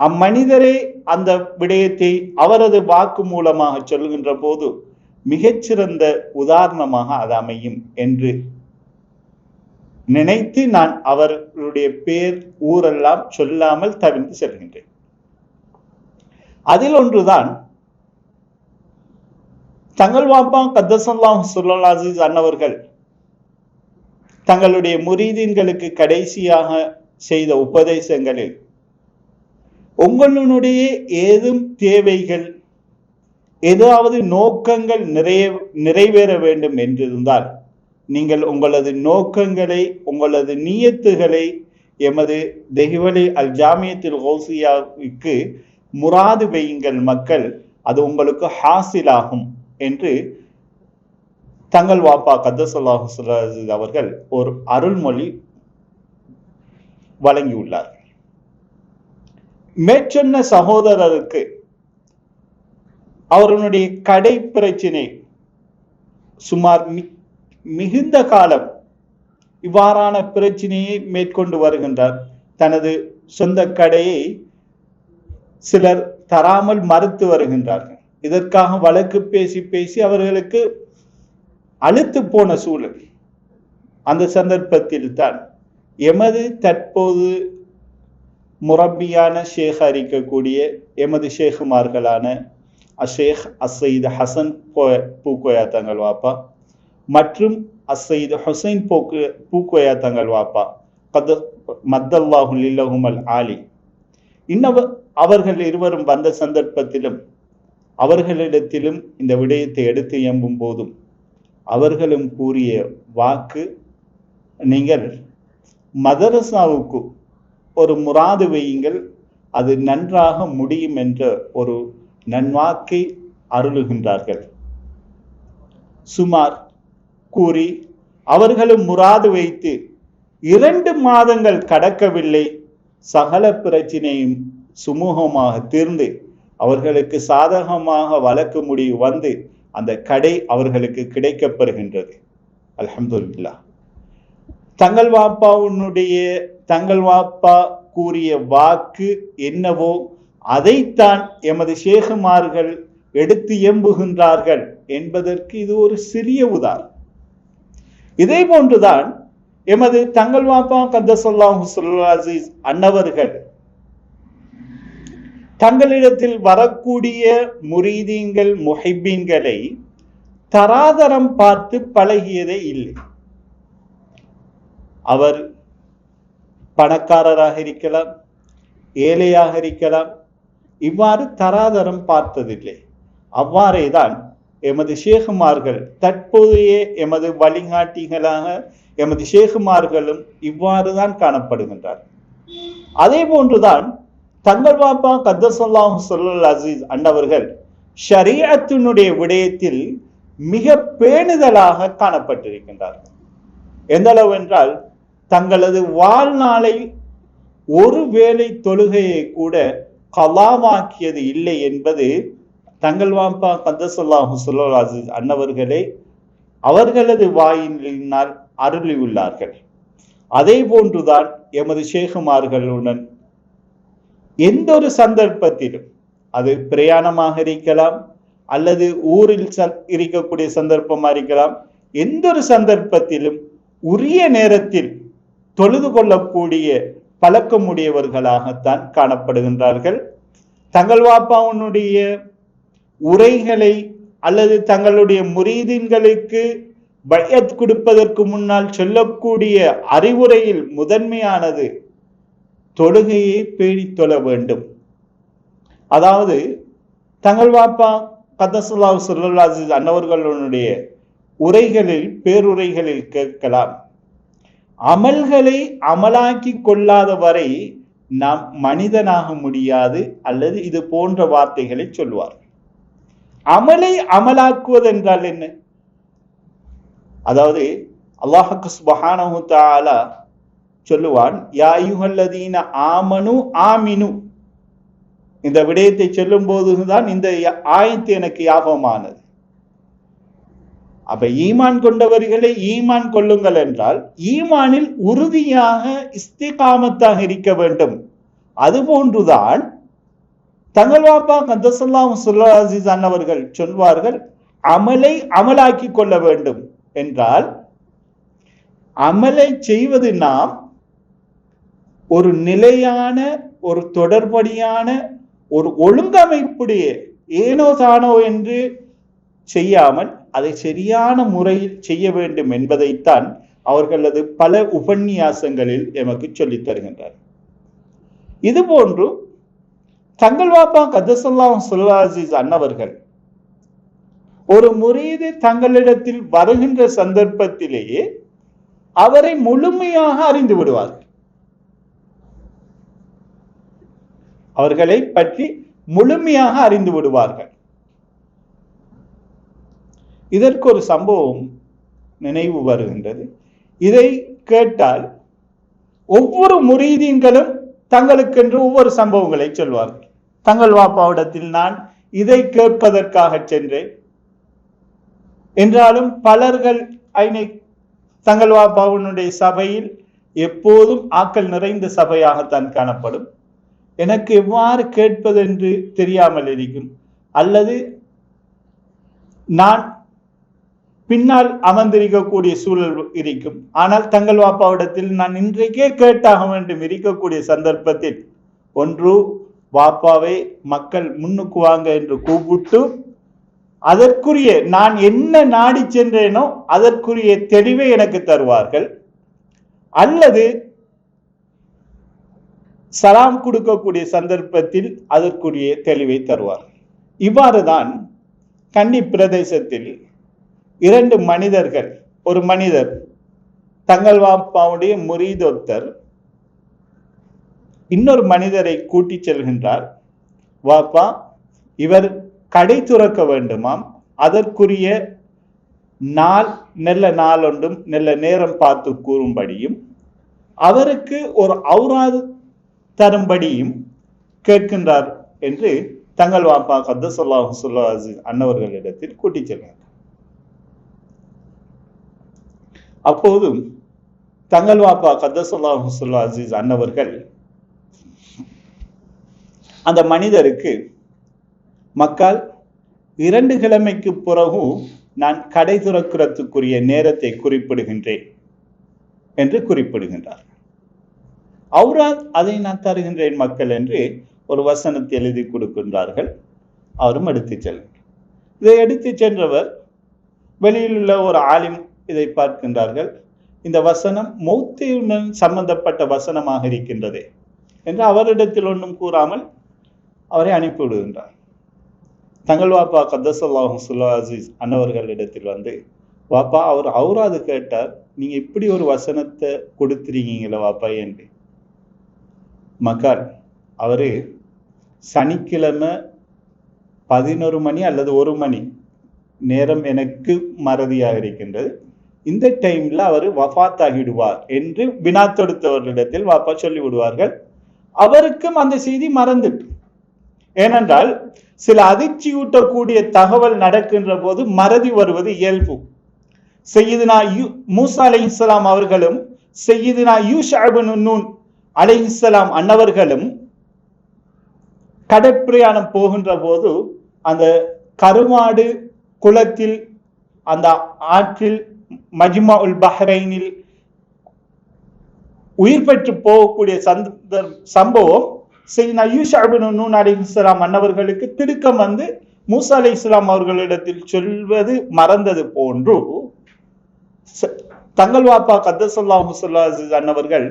அம்மனிதரே அந்த விடயத்தை அவரது வாக்கு மூலமாக சொல்கின்ற போது மிகச்சிறந்த உதாரணமாக அது அமையும் என்று நினைத்து நான் அவர்களுடைய பேர் ஊரெல்லாம் சொல்லாமல் தவிர்த்து செல்கின்றேன். அதில் ஒன்றுதான் தங்கள் வாப்பா கத்தசல்லாஹு ஸல்லல்லாஹு அலைஹி வஸல்லம் அன்னவர்கள் தங்களுடைய முரீதீன்களுக்கு கடைசியாக செய்த உபதேசங்களில் உங்களுடைய ஏதும் தேவைகள், ஏதாவது நோக்கங்கள் நிறைவேற வேண்டும் என்றிருந்தால் நீங்கள் உங்களது நோக்கங்களை, உங்களது நியத்துகளை எமது தெஹ்வலி அல் ஜாமியத்துல் கௌசியாவுக்கு முராது வையுங்கள் மக்கள், அது உங்களுக்கு ஹாசிலாகும் என்று தங்கள் வாப்பா கத்தசல்லாஹு ஸல்லல்லாஹு அலைஹி வஸல்லம் அவர்கள் ஒரு அருள்மொழி வழங்கியுள்ளார்கள். மேற்சொன்ன சகோதரருக்கு அவருடைய கடை பிரச்சினை சுமார் மிகுந்த காலம் இவ்வாறான பிரச்சனையை மேற்கொண்டு வருகின்றார். தனது சொந்த கடையை சிலர் தராமல் மறுத்து வருகின்றார்கள். இதற்காக வழக்கு பேசி பேசி அவர்களுக்கு அழுத்து போன சூழல். அந்த சந்தர்ப்பத்தில் தான் எமது தற்போது முரப்பியான ஷேக் அறிக்கக்கூடிய எமது ஷேகுமார்களான அஷேக் அசைத் ஹசன் பூக்கோயா தங்கள் வாப்பா மற்றும் அசைத் ஹுசைன் பூக்கோயா தங்கள் வாப்பா மத்தல்லாஹு லில்லஹுமல் ஆலி அவர்கள் இருவரும் வந்த சந்தர்ப்பத்திலும் அவர்களிடத்திலும் இந்த விடயத்தை எடுத்து எம்பும் போதும் அவர்களும் கூறிய வாக்கு, நீங்கள் மதரசாவுக்கு ஒரு முராது வையுங்கள், அது நன்றாக முடியும் என்ற ஒரு நன்வாக்கை அருளுகின்றார்கள். சுமார் கூறி அவர்களும் முராது வைத்து 2 மாதங்கள் கடக்கவில்லை, சகல பிரச்சினையும் சுமூகமாக தீர்ந்து அவர்களுக்கு சாதகமாக வழக்கு முடிவு வந்து அந்த கடை அவர்களுக்கு கிடைக்கப்பெறுகின்றது. அல்ஹம்துலில்லாஹ். தங்கள் வாப்பா கூறிய வாக்கு என்னவோ அதைத்தான் எமது ஷேகுமார்கள் எடுத்து எம்புகின்றார்கள் என்பதற்கு இது ஒரு சிறிய உதாரணம். இதே போன்றுதான் எமது தங்கள் வாப்பா கத்தஸல்லாஹு ஸல்லல்லாஹு அஸீஸ் அன்னவர்கள் தங்களிடத்தில் வரக்கூடிய முரீதீன்கள் முஹிப்பீன்களை தராதரம் பார்த்து பழகியதே இல்லை. அவர் பணக்காரராக இருக்கலாம், ஏழையாக இருக்கலாம், இவ்வாறு தராதரம் பார்த்ததில்லை. அவ்வாறேதான் எமது ஷேகுமார்கள் தற்போதைய எமது வழிகாட்டிகளாக எமது ஷேகுமார்களும் இவ்வாறுதான் காணப்படுகின்றார். அதே போன்றுதான் தங்கள் வாப்பா கத்தஸல்லாஹு ஸல்லல்லாஹு அஸீஸ் அன்னவர்கள் ஷரீஅத்தினுடைய விடயத்தில் மிக பேணுதலாக காணப்பட்டிருக்கின்றார்கள். எந்த அளவு என்றால் தங்களது வாழ்நாளை ஒரு வேளை தொழுகையை கூட கலாவாக்கியது இல்லை என்பது தங்கள் வாப்பா கத்தஸல்லாஹு ஸல்லல்லாஹு அஸீஸ் அன்னவர்களே அவர்களது வாயினால் அருளியுள்ளார்கள். அதே போன்றுதான் எமது ஷேகுமார்களுடன் எந்த ஒரு சந்தர்ப்பத்திலும், அது பிரயாணமாக இருக்கலாம் அல்லது ஊரில் இருக்கக்கூடிய சந்தர்ப்பமாக இருக்கலாம், எந்த ஒரு சந்தர்ப்பத்திலும் உரிய நேரத்தில் தொழுது கொள்ளக்கூடிய பழக்கமுடையவர்களாகத்தான் காணப்படுகின்றார்கள். தங்கள் வாப்பாவுடைய உரைகளை அல்லது தங்களுடைய முரீதீன்களுக்கு பைஅத் கொடுப்பதற்கு முன்னால் சொல்லக்கூடிய அறிவுரையில் முதன்மையானது தொழுகையை பேணி தொழ வேண்டும். அதாவது தங்கள் வாப்பா கத்தஸல்லாஹு ஸல்லல்லாஹு அஸீஸ் அன்னவர்களுடைய உரைகளில் பேருரைகளில் கேட்கலாம், அமல்களை அமலாக்கி கொள்ளாத வரை நாம் மனிதனாக முடியாது அல்லது இது போன்ற வார்த்தைகளை சொல்வார். அமலை அமலாக்குவது என்றால் என்ன? அதாவது அல்லாஹ் சுப்ஹானஹு வ தஆலா சொல்லுவான், யா அய்யுஹல்லதீன ஆமனு ஆமினு. இந்த விடயத்தை சொல்லும் போதுதான் இந்த ஆயத்து எனக்கு ஞாபகமானது. அப்ப ஈமான் கொண்டவர்களை ஈமான் கொள்ளுங்கள் என்றால் ஈமானில் உறுதியாக இஸ்திகாமத்தாக இருக்க வேண்டும். அதுபோன்றுதான் தங்கள் வாப்பா கத்தஸல்லாஹு ஸல்லல்லாஹு அஸீஸ் அன்னவர்கள் சொல்வார்கள், அமலை அமலாக்கி கொள்ள வேண்டும் என்றால் அமலை செய்வது நாம் ஒரு நிலையான ஒரு தொடர்படியான ஒரு ஒழுங்கமைப்புடைய ஏனோ தானோ என்று செய்யாமல் அதை சரியான முறையில் செய்ய வேண்டும் என்பதைத்தான் அவர்களது பல உபன்யாசங்களில் எமக்கு சொல்லித் தருகின்றார். இதுபோன்று தங்கள் வாப்பா கத்தஸல்லாஹு ஸல்லல்லாஹு அஸீஸ் அன்னவர்கள் ஒரு முரீது தங்களிடத்தில் வருகின்ற சந்தர்ப்பத்திலேயே அவரை முழுமையாக அறிந்து விடுவார்கள். அவர்களை பற்றி முழுமையாக அறிந்து விடுவார்கள். இதற்கு ஒரு சம்பவம் நினைவு வருகின்றது. இதை கேட்டால் ஒவ்வொரு முரீதீன்களும் தங்களுக்கென்று ஒவ்வொரு சம்பவங்களை சொல்வார்கள். தங்கள் வாப்பாவிடத்தில் நான் இதை கேட்பதற்காக சென்றேன் என்றாலும் பலர்கள் தங்கள் வாப்பாவுடைய சபையில் எப்போதும் ஆக்கள் நிறைந்த சபையாகத்தான் காணப்படும். எனக்கு எவ்வாறு கேட்பது என்று தெரியாமல் இருக்கும். அல்லது நான் பின்னால் அமர்ந்திருக்கக்கூடிய சூழல் இருக்கும். ஆனால் தங்கள் வாப்பாவிடத்தில் நான் இன்றைக்கே கேட்டாக வேண்டும் இருக்கக்கூடிய சந்தர்ப்பத்தில் ஒன்று வாப்பாவை மக்கள் முன்னுக்கு வாங்க என்று கூப்பிட்டு அதற்குரிய நான் என்ன நாடி சென்றேனோ அதற்குரிய தெளிவை எனக்கு தருவார்கள், அல்லது சலாம் கொடுக்கக்கூடிய சந்தர்ப்பத்தில் அதற்குரிய தெளிவை தருவார்கள். இவ்வாறுதான் கண்டி பிரதேசத்தில் இரண்டு மனிதர்கள், ஒரு மனிதர் தங்கள் வாப்பாவுடைய முரீதொத்தர் இன்னொரு மனிதரை கூட்டி செல்கின்றார். வாப்பா, இவர் கடை துறக்க வேண்டுமாம், அதற்குரிய நாள் நல்ல நாள் ஒன்றும் நல்ல நேரம் பார்த்து கூறும்படியும் அவருக்கு ஒரு ஔராது தரும்படியும் கேட்கின்றார் என்று தங்கள் வாப்பா கத்தஸல்லாஹு ஸல்லல்லாஹு அன்னவர்களிடத்தில் கூட்டிச் செல்கிறார். அப்போதும் தங்கள் வாப்பா கத்தஸல்லாஹு ஸல்லல்லாஹு அன்னவர்கள் அந்த மனிதருக்கு, மக்கள் 2 கிழமைக்கு பிறகு நான் கடை துறக்கிறதுக்குரிய நேரத்தை குறிப்பிடுகின்றேன் என்று குறிப்பிடுகின்றார். அவுராத் அதை நான் தருகின்றேன் மக்கள் என்று ஒரு வசனத்தை எழுதி கொடுக்கின்றார்கள். அவரும் எடுத்து செல்கிறார். இதை எடுத்து சென்றவர் வெளியில் உள்ள ஒரு ஆலிம் இதை பார்க்கின்றார்கள். இந்த வசனம் மௌத்துடன் சம்பந்தப்பட்ட வசனமாக இருக்கின்றது என்று அவரிடத்தில் ஒன்றும் கூறாமல் அவரை அனுப்பிவிடுகின்றார். தங்கள் வாப்பா கத்தஸல்லாஹு ஸல்லல்லாஹு அன்னவர்களிடத்தில் வந்து, வாப்பா அவர் அவுராது கேட்டார், நீங்க இப்படி ஒரு வசனத்தை கொடுத்துருக்கீங்களா வாப்பா என்று. மக்கள், அவரு சனிக்கிழமை 11 மணி அல்லது 1 மணி நேரம் எனக்கு மறதியாக இருக்கின்றது, இந்த டைம்ல அவர் வஃபாத் ஆகிடுவார் என்று வினா தொடுத்தவர்களிடத்தில் வாப்பா சொல்லி விடுவார்கள். அவருக்கும் அந்த செய்தி மறந்துட்டு, ஏனென்றால் சில அதிர்ச்சியூட்டக்கூடிய தகவல் நடக்கின்ற போது மறதி வருவது இயல்பு. சையதுனா மூசா அலைஹிஸ்ஸலாம் அவர்களும் சையதுனா யூஷா இப்னு நூன் அலைஹிஸ்ஸலாம் அன்னவர்களும் கடற்பிரயாணம் போகின்ற போது அந்த கருமாடு குளத்தில், அந்த ஆற்றில், மஜ்மஉல் பஹ்ரைனில் உயிர் பெற்று போகக்கூடிய சம்பவம் சையதுனா யூஷா இப்னு நூன் அலைஹிஸ்ஸலாம் அன்னவர்களுக்கு திடுக்கம் வந்து மூசா அலைஹிஸ்ஸலாம் அவர்களிடத்தில் சொல்வது மறந்தது போன்று தங்கள் வாப்பா கத்தஸல்லாஹு ஸல்லல்லாஹு அன்னவர்கள்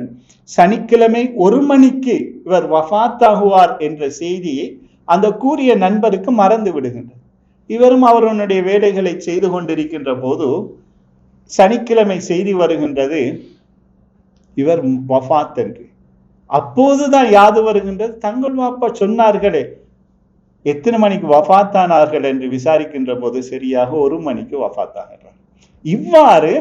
சனிக்கிழமை 1 மணிக்கு இவர் வஃபாத் ஆகுவார் என்ற செய்தியை அந்த கூறிய நண்பருக்கு மறந்து விடுகின்றார். இவரும் அவருடைய வேலைகளை செய்து கொண்டிருக்கின்ற போது சனிக்கிழமை செய்தி வருகின்றது, இவர் வஃபாத் என்று. அப்போதுதான் யாது வருகின்றது, தங்கள் வாப்பா சொன்னார்களே எத்தனை மணிக்கு வஃபாத்தானார்கள் என்று விசாரிக்கின்ற போது சரியாக 1 மணிக்கு வஃபாத்தாகிறார். இவ்வாறு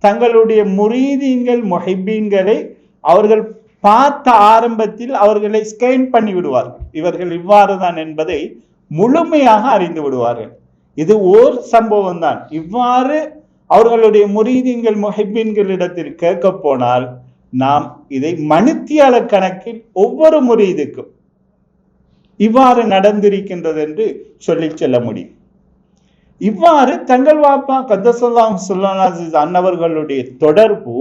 தங்களுடைய முரீதீன்கள் முஹிப்பீன்களை அவர்கள் பார்த்த ஆரம்பத்தில் அவர்களை ஸ்கேன் பண்ணி விடுவார்கள். இவர்கள் இவ்வாறு தான் என்பதை முழுமையாக அறிந்து விடுவார்கள். இது ஓர் சம்பவம் தான். இவ்வாறு அவர்களுடைய முரீதீன்கள் முஹிப்பீன்களிடத்தில் கேட்க போனால் நாம் இதை மணித்தியால கணக்கில் ஒவ்வொரு முரீதுக்கும் இவ்வாறு நடந்திருக்கின்றது என்று சொல்லி செல்ல முடியும். இவ்வாறு தங்கள் வாப்பா கத்தஸல்லாஹு ஸல்லல்லாஹு அன்னவர்களுடைய தொடர்பு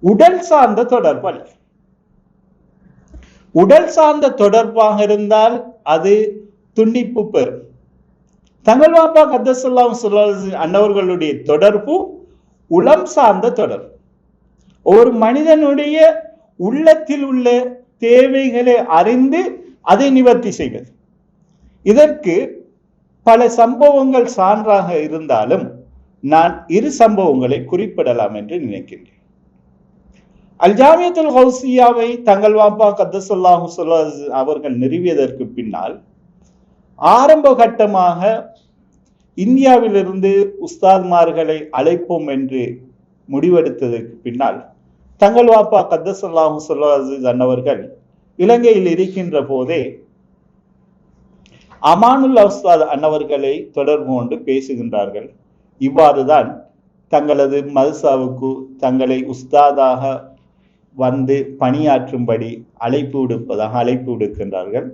உடல் சார்ந்த தொடர்பு அல்ல. உடல் சார்ந்த தொடர்பாக இருந்தால் அது துண்டிப்பு பெறும். தங்கள் வாப்பா கத்தஸல்லாஹு ஸல்லல்லாஹு அன்னவர்களுடைய தொடர்பு உளம் சார்ந்த தொடர்பு. ஒரு மனிதனுடைய உள்ளத்தில் உள்ள தேவைகளை அறிந்து அதை நிவர்த்தி செய்வது. இதற்கு பல சம்பவங்கள் சான்றாக இருந்தாலும் நான் 2 சம்பவங்களை குறிப்பிடலாம் என்று நினைக்கின்றேன். அல் ஜாமியத்துல் கௌசியாவை தங்கள் வாப்பா கத்தஸல்லாஹு ஸல்லல்லாஹு அவர்கள் நிறுவியதற்கு பின்னால் ஆரம்ப கட்டமாக இந்தியாவிலிருந்து உஸ்தாத்மார்களை அழைப்போம் என்று முடிவெடுத்ததற்கு பின்னால் தங்கள் வாப்பா கத்தஸல்லாஹு ஸல்லல்லாஹு அன்னவர்கள் இலங்கையில் இருக்கின்ற போதே அமானுல்லா உஸ்தாத் அன்னவர்களை தொடர்பு கொண்டு பேசுகின்றார்கள். இவ்வாறுதான் தங்களது மதரசாவுக்கு தங்களை உஸ்தாதாக வந்து பணியாற்றும்படி அழைப்பு விடுக்கின்றார்கள்.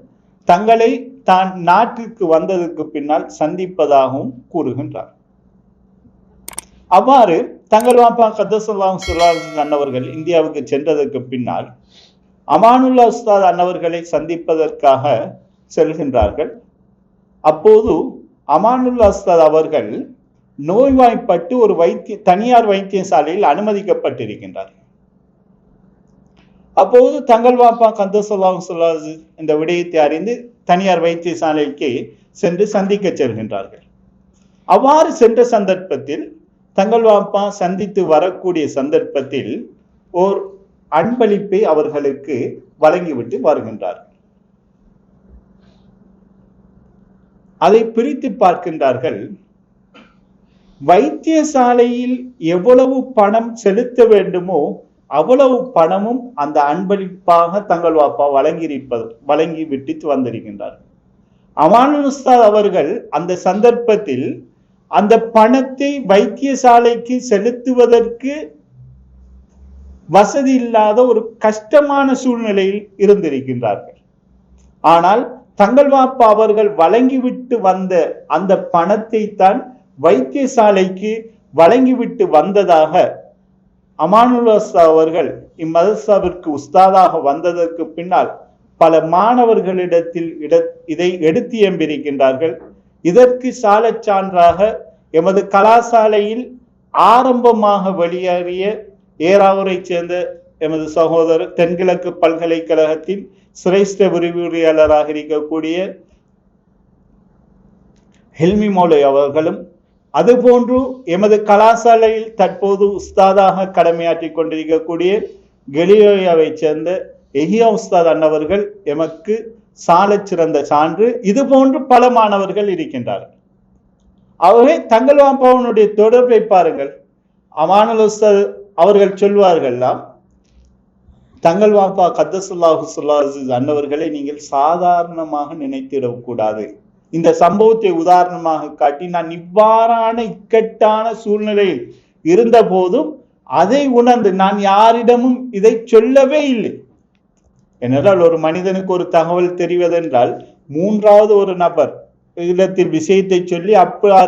தங்களை தான் நாட்டிற்கு வந்ததற்கு பின்னால் சந்திப்பதாகவும் கூறுகின்றார். அவ்வாறு தங்கள் வாப்பா கத்தசல்லாம் சுல்லாஸ் அன்னவர்கள் இந்தியாவுக்கு சென்றதற்கு பின்னால் அமானுல்லா உஸ்தாத் அன்னவர்களை சந்திப்பதற்காக செல்கின்றார்கள். அப்போது அமானுல்லா உஸ்தாத் அவர்கள் நோய்வாய்ப்பட்டு ஒரு தனியார் வைத்தியசாலையில் அனுமதிக்கப்பட்டிருக்கின்றார். அப்போது தங்கள் வாப்பா கந்தசல்லாம் சொல்லாது இந்த விடயத்தை அறிந்து தனியார் வைத்தியசாலைக்கு சென்று சந்திக்க செல்கின்றார்கள். அவ்வாறு சென்ற சந்தர்ப்பத்தில் தங்கள் வாப்பா சந்தித்து வரக்கூடிய சந்தர்ப்பத்தில் ஓர் அன்பளிப்பை அவர்களுக்கு வழங்கிவிட்டு வருகின்றார்கள். அதை பிரித்து பார்க்கின்றார்கள். வைத்தியசாலையில் எவ்வளவு பணம் செலுத்த வேண்டுமோ அவ்வளவு பணமும் அந்த அன்பளிப்பாக தங்கள் வாப்பா வழங்கி விட்டு வந்திருக்கின்றார். அமானுல் உஸ்தாத் அவர்கள் அந்த சந்தர்ப்பத்தில் அந்த பணத்தை வைத்தியசாலைக்கு செலுத்துவதற்கு வசதி இல்லாத ஒரு கஷ்டமான சூழ்நிலையில் இருந்திருக்கின்றார்கள். ஆனால் தங்கள் வாப்பா அவர்கள் வழங்கிவிட்டு வந்த அந்த பணத்தை தான் வைத்தியசாலைக்கு வழங்கிவிட்டு வந்ததாக அமானுல்லா அவர்கள் இம்மதரசாவிற்கு உஸ்தாதாக வந்ததற்கு பின்னால் பல மாணவர்களிடத்தில் இதை எடுத்து எம்பிருக்கின்றார்கள். இதற்கு சாலச் சான்றாக எமது கலாசாலையில் ஆரம்பமாக வெளியேறிய ஏறாவூரை சேர்ந்த எமது சகோதரர் தென்கிழக்கு பல்கலைக்கழகத்தின் சிரேஷ்ட விரிவுரையாளராக இருக்கக்கூடிய ஹெல்மி மௌலை அவர்களும், அதுபோன்று எமது கலாசாலையில் தற்போது உஸ்தாதாக கடமையாற்றி கொண்டிருக்கக்கூடிய கெலியோயாவை சேர்ந்த எஹியா உஸ்தாத் அன்னவர்கள் எமக்கு சாலச் சிறந்த சான்று. இது போன்று பல மாணவர்கள் இருக்கின்றார்கள். ஆகவே தங்கள் வாப்பாவுடைய தொடர்பை பாருங்கள். அமானுல் உஸ்தாத் அவர்கள் சொல்வார்கள்லாம், தங்கள் வாப்பா கத்தசுல்லாஹு சுல்லாஹு அன்னவர்களை நீங்கள் சாதாரணமாக நினைத்திடக்கூடாது. இந்த சம்பவத்தை உதாரணமாக காட்டி, நான் இவ்வாறான இக்கட்டான சூழ்நிலையில் இருந்த போதும் அதை உணர்ந்து நான் யாரிடமும் இதை சொல்லவே இல்லை. ஏனென்றால் ஒரு மனிதனுக்கு ஒரு தகவல் தெரிவதென்றால் மூன்றாவது ஒரு நபர் இடத்தில் விஷயத்தை சொல்லி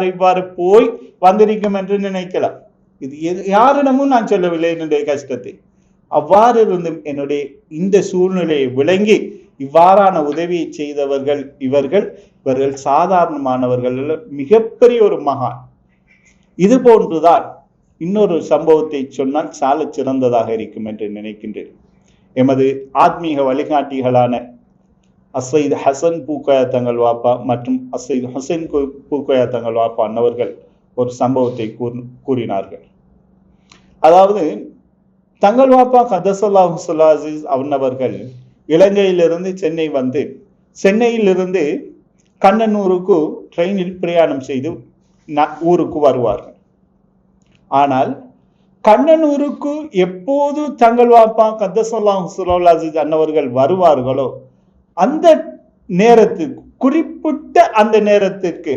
இவ்வாறு போய் வந்திருக்கும் என்று நினைக்கலாம். இது யாரிடமும் நான் சொல்லவில்லை என்னுடைய கஷ்டத்தை. அவ்வாறு இருந்தும் என்னுடைய இந்த சூழ்நிலையை விளங்கி இவ்வாறான உதவியை செய்தவர்கள் இவர்கள் சாதாரணமானவர்கள், மிகப்பெரிய ஒரு மகான். இது போன்றுதான் இன்னொரு சம்பவத்தை சொன்னால் சால சிறந்ததாக இருக்கும் என்று நினைக்கின்றேன். எமது ஆத்மீக வழிகாட்டிகளான அசைத் ஹசன் பூக்கோயா தங்கள் வாப்பா மற்றும் அசைத் ஹுசைன் பூக்கோயா தங்கள் வாப்பா அன்னவர்கள் ஒரு சம்பவத்தை கூறினார்கள். அதாவது தங்கள் வாப்பா கதசல்லாஹு சுல்லாசிஸ் அவர்கள் இலங்கையிலிருந்து சென்னை வந்து சென்னையிலிருந்து கண்ணனூருக்கு ட்ரெயினில் பிரயாணம் செய்து ஊருக்கு வருவார்கள். ஆனால் கண்ணனூருக்கு எப்போது தங்கள் வாப்பா கதசல்லாஹு சுல்லாசிஸ் அன்னவர்கள் வருவார்களோ அந்த நேரத்துக்கு, குறிப்பிட்ட அந்த நேரத்திற்கு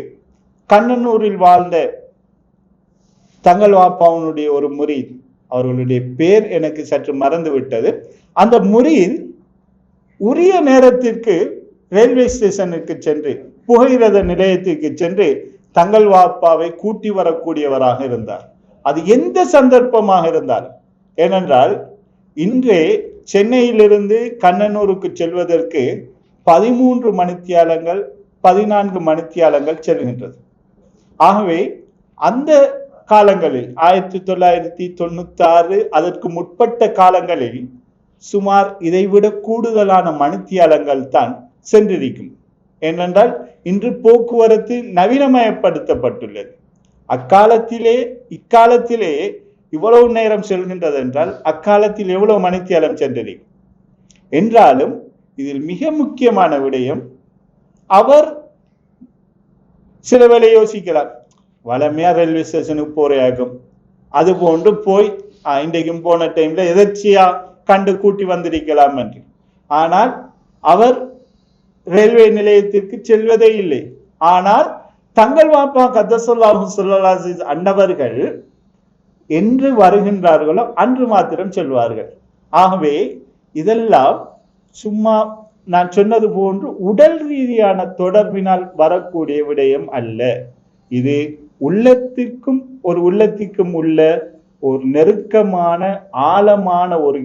கண்ணனூரில் வாழ்ந்த தங்கள் வாப்பாவுடைய ஒரு முரீத், அவர்களுடைய பேர் எனக்கு சற்று மறந்து விட்டது, அந்த முரீத் உரிய நேரத்திற்கு ரயில்வே ஸ்டேஷனுக்கு சென்று புகையிரத நிலையத்திற்கு சென்று தங்கள் வாப்பாவை கூட்டி வரக்கூடியவராக இருந்தார். அது எந்த சந்தர்ப்பமாக இருந்தால், ஏனென்றால் இன்றே சென்னையிலிருந்து கண்ணனூருக்கு செல்வதற்கு 13 மணித்தியாலங்கள் 14 மணித்தியாலங்கள் செல்கின்றது. ஆகவே அந்த காலங்களில் 1996 அதற்கு முற்பட்ட காலங்களில் சுமார் இதைவிட கூடுதலான மணித்தியாலங்கள் தான் சென்றிருக்கும். ஏனென்றால் இன்று போக்குவரத்து நவீனமயப்படுத்தப்பட்டுள்ளது. இக்காலத்திலே இவ்வளவு நேரம் செல்கின்றது என்றால் அக்காலத்தில் எவ்வளவு மணித்தியாலம் சென்றிருக்கும். என்றாலும் இதில் மிக முக்கியமான விடயம், அவர் சில வேளை யோசிக்கிறார், வளமையா ரயில்வே ஸ்டேஷனுக்கு போறையாகும், அது போன்று போய் இன்றைக்கும் போன டைம்ல எதர்ச்சியா கண்டு கூட்டி வந்திருக்கலாம் என்று. ஆனால் அவர் ரயில்வே நிலையத்திற்கு செல்வதே இல்லை. ஆனால் தங்கள் வாப்பா கதசல்லாஹு சுல்லாசிஸ் அன்னவர்கள் என்று வருகின்றார்களோ அன்று மாத்திரம் செல்வார்கள். ஆகவே இதெல்லாம் சும்மா நான் சொன்னது போன்று உடல் ரீதியான தொடர்பினால் வரக்கூடிய விடயம் அல்ல. இது உள்ளத்திற்கும் உள்ள ஒரு நெருக்கமான ஆழமான ஒரு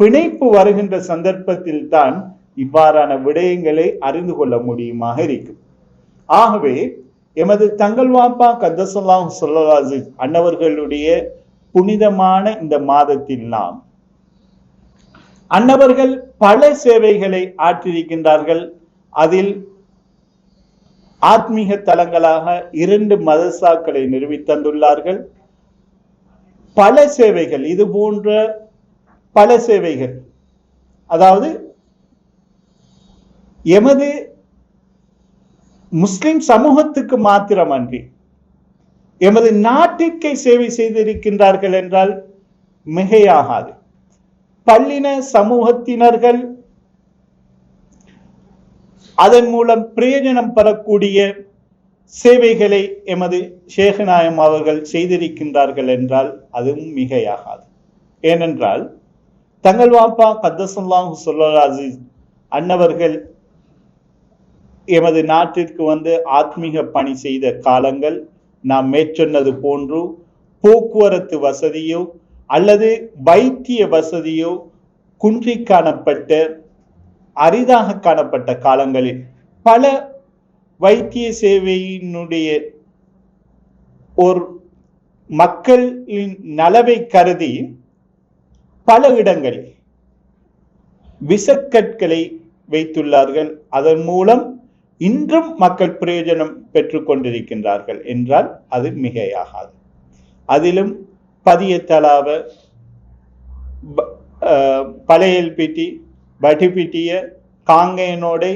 பிணைப்பு வருகின்ற சந்தர்ப்பத்தில் தான் இவ்வாறான விடயங்களை அறிந்து கொள்ள முடியுமாக இருக்கும். ஆகவே எமது தங்கள் வாப்பா கத்தசல்லாஹு ஸல்லல்லாஹு அன்னவர்களுடைய புனிதமான இந்த மாதத்தில் நாம் அன்னவர்கள் பல சேவைகளை ஆற்றியிருக்கின்றார்கள். அதில் ஆத்மீக தலங்களாக 2 மதரசாக்களை நிறுவித்தந்துள்ளார்கள். பல சேவைகள், இது போன்ற பல சேவைகள், அதாவது எமது முஸ்லிம் சமூகத்துக்கு மாத்திரமன்றி எமது நாட்டிற்கே சேவை செய்திருக்கின்றார்கள் என்றால் மிகையாகாது. பல்லின சமூகத்தினர்கள் அதன் மூலம் பிரயோஜனம் பெறக்கூடிய சேவைகளை எமது ஷேகநாயம் அவர்கள் செய்திருக்கின்றார்கள் என்றால் அதுவும் மிகையாகாது. ஏனென்றால் தங்கள் வாப்பா கத்தசல்லாஹு ஸல்லல்லாஹு அன்னவர்கள் எமது நாட்டிற்கு வந்து ஆத்மீக பணி செய்த காலங்கள் நாம் மேற்சொன்னது போன்று போக்குவரத்து வசதியோ அல்லது வைத்திய வசதியோ குன்றி காணப்பட்ட, அரிதாக காணப்பட்ட காலங்களில் பல வைத்திய சேவையினுடைய ஒரு மக்களின் நலவை கருதி பல இடங்களில் விசக்கற்களை வைத்துள்ளார்கள். அதன் மூலம் இன்றும் மக்கள் பிரயோஜனம் பெற்றுக் கொண்டிருக்கின்றார்கள் என்றால் அது மிகையாகாது. அதிலும் பதியத்தலாவ, பழையல்பிட்டி, பட்டிப்பிட்டிய, காங்கையனோடை,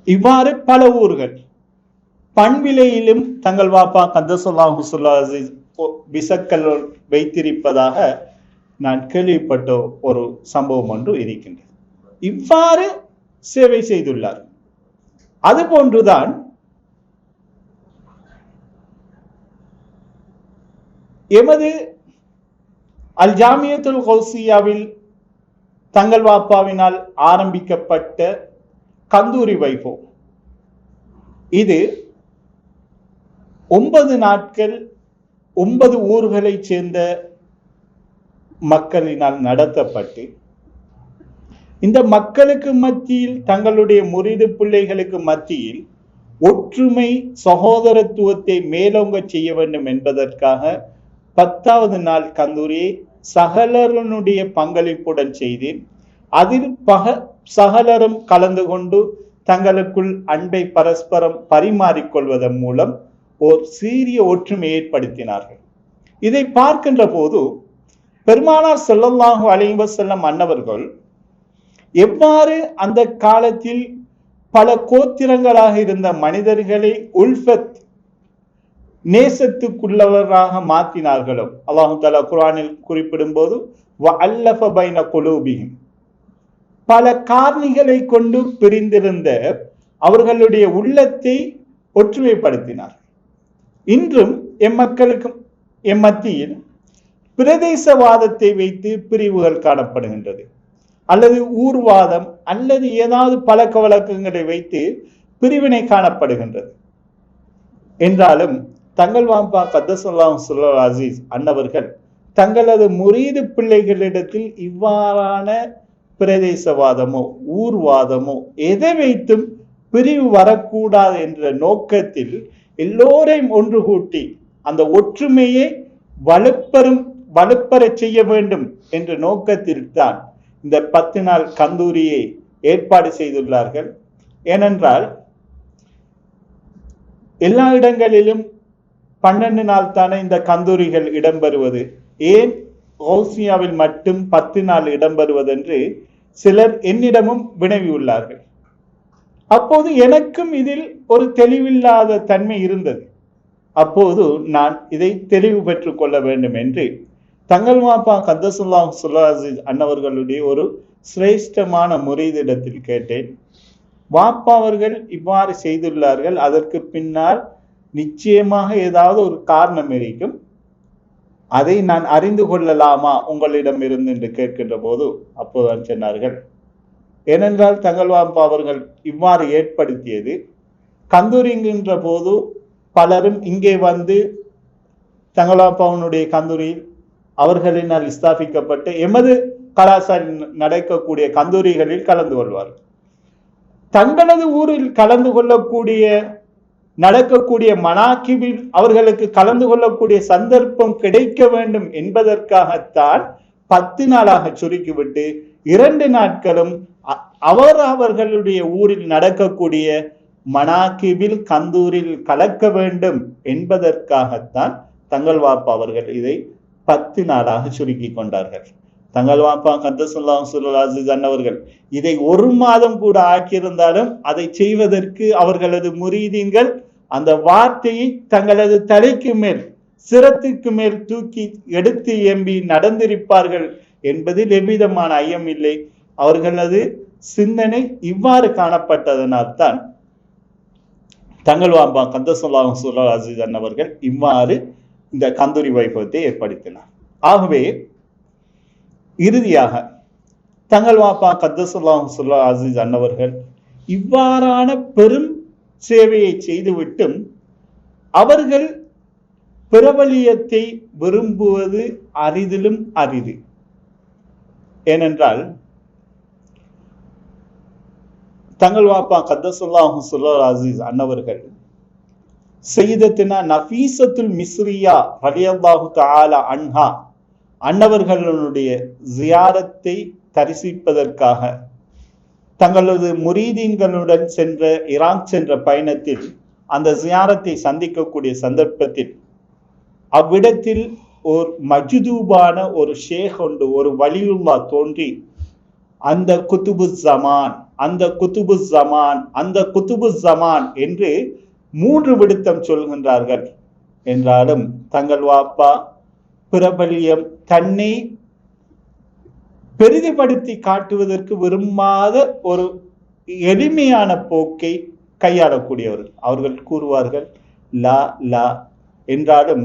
இவ்வாறு பல ஊர்கள் பண்பிலையிலும் தங்கள் வாப்பா கத்தசல்லாஹு ஸல்லல்லாஹு விசக்கல் வைத்திருப்பதாக நான் கேள்விப்பட்ட ஒரு சம்பவம் ஒன்று இருக்கின்றது. இவ்வாறு சேவை செய்துள்ளார். அதுபோன்றுதான் எமது அல் ஜாமியத்துல் கௌசியாவில் தங்கள் வாப்பாவினால் ஆரம்பிக்கப்பட்ட கந்தூரி வைபவம், இது 9 நாட்கள் 9 ஊர்களை சேர்ந்த மக்களினால் நடத்தப்பட்டு, இந்த மக்களுக்கு மத்தியில், தங்களுடைய முரீது பிள்ளைகளுக்கு மத்தியில் ஒற்றுமை சகோதரத்துவத்தை மேலோங்க செய்ய வேண்டும் என்பதற்காக 10வது நாள் கந்தூரியை சகலருடைய பங்களிப்புடன் செய்து, அதில் சகலரும் கலந்து கொண்டு தங்களுக்குள் அன்பை பரஸ்பரம் பரிமாறிக்கொள்வதன் மூலம் ஒரு சீரிய ஒற்றுமை ஏற்படுத்தினார்கள். இதை பார்க்கின்ற போது பெருமானார் ஸல்லல்லாஹு அலைஹி வஸல்லம் அன்னவர்கள் எவ்வாறு அந்த காலத்தில் பல கோத்திரங்களாக இருந்த மனிதர்களை உல்ஃபத், நேசத்துக்குள்ளவராக மாற்றினார்களோ, அல்லாஹு தஆலா குர்ஆனில் குறிப்பிடும் போது வஅல்லஃப பைன குலூபிஹிம், பல காரணிகளை கொண்டு பிரிந்திருந்த அவர்களுடைய உள்ளத்தை ஒற்றுமைப்படுத்தினார். இன்றும் எம் மத்தியில் பிரதேசவாதத்தை வைத்து பிரிவுகள் காணப்படுகின்றது, அல்லது ஊர்வாதம் அல்லது ஏதாவது பழக்க வழக்கங்களை வைத்து பிரிவினை காணப்படுகின்றது. என்றாலும் தங்கள் வாப்பா கத்தசல்லாஹு ஸல்லல்லாஹு அன்னவர்கள் தங்களது முரீது பிள்ளைகளிடத்தில் இவ்வாறான பிரதேசவாதமோ ஊர்வாதமோ எதை வைத்தும் பிரிவு வரக்கூடாது என்ற நோக்கத்தில் எல்லோரையும் ஒன்று கூட்டி அந்த ஒற்றுமையை வலுப்பெற செய்ய வேண்டும் என்ற நோக்கத்தில் தான் இந்த 10 நாள் கந்தூரியை ஏற்பாடு செய்துள்ளார்கள். ஏனென்றால் எல்லா இடங்களிலும் 12 நாள் தானே இந்த கந்தூரிகள் இடம்பெறுவது, ஏன் கௌசியாவில் மட்டும் 10 நாள் இடம்பெறுவது என்று சிலர் என்னிடமும் வினவியுள்ளார்கள். அப்போது எனக்கும் இதில் ஒரு தெளிவில்லாத தன்மை இருந்தது. அப்போது நான் இதை தெளிவு பெற்றுக் கொள்ள வேண்டும் என்று தங்கள் வாப்பா கத்தசல்லாஹு ஸல்லல்லாஹு அன்னவர்களுடைய ஒரு சிரேஷ்டமான முரீதிடத்தில் கேட்டேன். வாப்பா அவர்கள் இவ்வாறு செய்துள்ளார்கள், அதற்கு பின்னால் நிச்சயமாக ஏதாவது ஒரு காரணம் இருக்கும், அதை நான் அறிந்து கொள்ளலாமா உங்களிடம் இருந்து என்று கேட்கின்ற போது அப்போதுதான் சொன்னார்கள், ஏனென்றால் தங்கள் வாப்பா அவர்கள் இவ்வாறு ஏற்படுத்தியது, கந்தூரிங்கின்ற போது பலரும் இங்கே வந்து தங்கள் வாப்பாவுடைய கந்தூரியில் அவர்களினால் ஸ்தாபிக்கப்பட்டு எமது கலாச்சாரம் நடக்கக்கூடிய கந்தூரிகளில் கலந்து கொள்வார்கள். தங்களது ஊரில் கலந்து கொள்ளக்கூடிய நடக்கக்கூடிய மனாக்கிபில் அவர்களுக்கு கலந்து கொள்ளக்கூடிய சந்தர்ப்பம் கிடைக்க வேண்டும் என்பதற்காகத்தான் 10 நாளாக சுருக்கிவிட்டு 2 நாட்களும் அவர்களுடைய ஊரில் நடக்கக்கூடிய மனாக்கிபில் கந்தூரில் கலக்க வேண்டும் என்பதற்காகத்தான் தங்கள் வாப்பா அவர்கள் இதை 10 நாளாக சுருக்கி கொண்டார்கள். தங்கள் வாப்பா கத்தசுல்லாஹு அன்னவர்கள் இதை 1 மாதம் கூட ஆக்கியிருந்தாலும் அதை செய்வதற்கு அவர்களது முரீதீன்கள் அந்த வார்த்தையை தங்களது தலைக்கு மேல் சிரத்துக்கு மேல் தூக்கி எடுத்து எம்பி நடந்திருப்பார்கள் என்பதில் எவ்விதமான ஐயம் இல்லை. அவர்களது சிந்தனை இவ்வாறு காணப்பட்டதனால்தான் தங்கள் வாப்பா கத்தசுல்லாஹு அசீஸ் அன்னவர்கள் இவ்வாறு இந்த கந்தூரி வைபவத்தை ஏற்படுத்தினார். ஆகவே இறுதியாக தங்கள் வாப்பா கத்தசுல்லாஹு அசீஸ் அன்னவர்கள் இவ்வாறான பெரும் சேவையை செய்துவிட்டும் அவர்கள் பிரபலியத்தை விரும்புவது அரிதிலும் அரிது. ஏனென்றால் தங்கள் வாப்பா கத்தசுல்லாஹு அசீஸ் அன்னவர்கள் சையதத்தினா நஃபீசத்துல் மிஸ்ரியா ரலியல்லாஹு தஆலா அன்ஹா அன்னவர்களுடைய ஜியாரத்தை தரிசிப்பதற்காக தங்களது முரீதீன்களுடன் சென்ற ஈராக் சென்ற பயணத்தில் அந்த ஜியாரத்தை சந்திக்கக்கூடிய சந்தர்ப்பத்தில் அவ்விடத்தில் ஒரு மஜ்தூபான ஒரு ஷேக் ஒன்று, ஒரு வலியுல்லா தோன்றி அந்த குத்துபு ஜமான், அந்த குத்துபு ஜமான், அந்த குத்துபு ஜமான் என்று 3 விடுத்தம் சொல்கின்றார்கள். என்றாலும் தங்கள் வாப்பா பிரபலியம் தன்னை பெரிதுபடுத்தி காட்டுவதற்கு விரும்பாத ஒரு எளிமையான போக்கை கையாளக்கூடியவர்கள். அவர்கள் கூறுவார்கள் லா லா என்றாலும்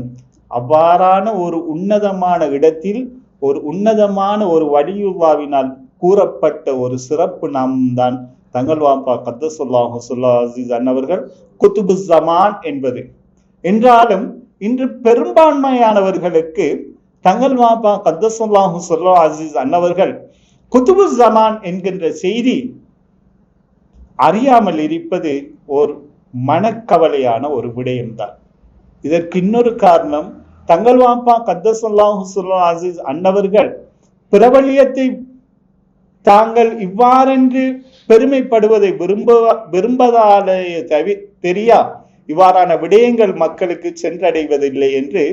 அவ்வாறான ஒரு உன்னதமான இடத்தில் ஒரு உன்னதமான ஒரு வலியுல்லாவினால் கூறப்பட்ட ஒரு சிறப்பு நாமம் தான் தங்கள் வாப்பா கத்தசுல்லாஹு அசீஸ் அன்னவர்கள் குத்துபு ஜமான் என்பது. என்றாலும் இன்று பெரும்பான்மையானவர்களுக்கு தங்கள் வாப்பா கத்தசுல்லாஹு அசீஸ் அன்னவர்கள் குத்துபு ஜமான் என்கின்ற செய்தி அறியாமல் இருப்பது ஒரு மனக்கவலையான ஒரு விடயம்தான். இதற்கு இன்னொரு காரணம், தங்கள் வாப்பா கத்தசுல்லாஹு அசீஸ் அன்னவர்கள் பிரபலியத்தை தாங்கள் இவ்வாறென்று பெருமைப்படுவதை விரும்பதாலே தெரியா இவ்வாறான விடயங்கள் மக்களுக்கு சென்றடைவதில்லை என்று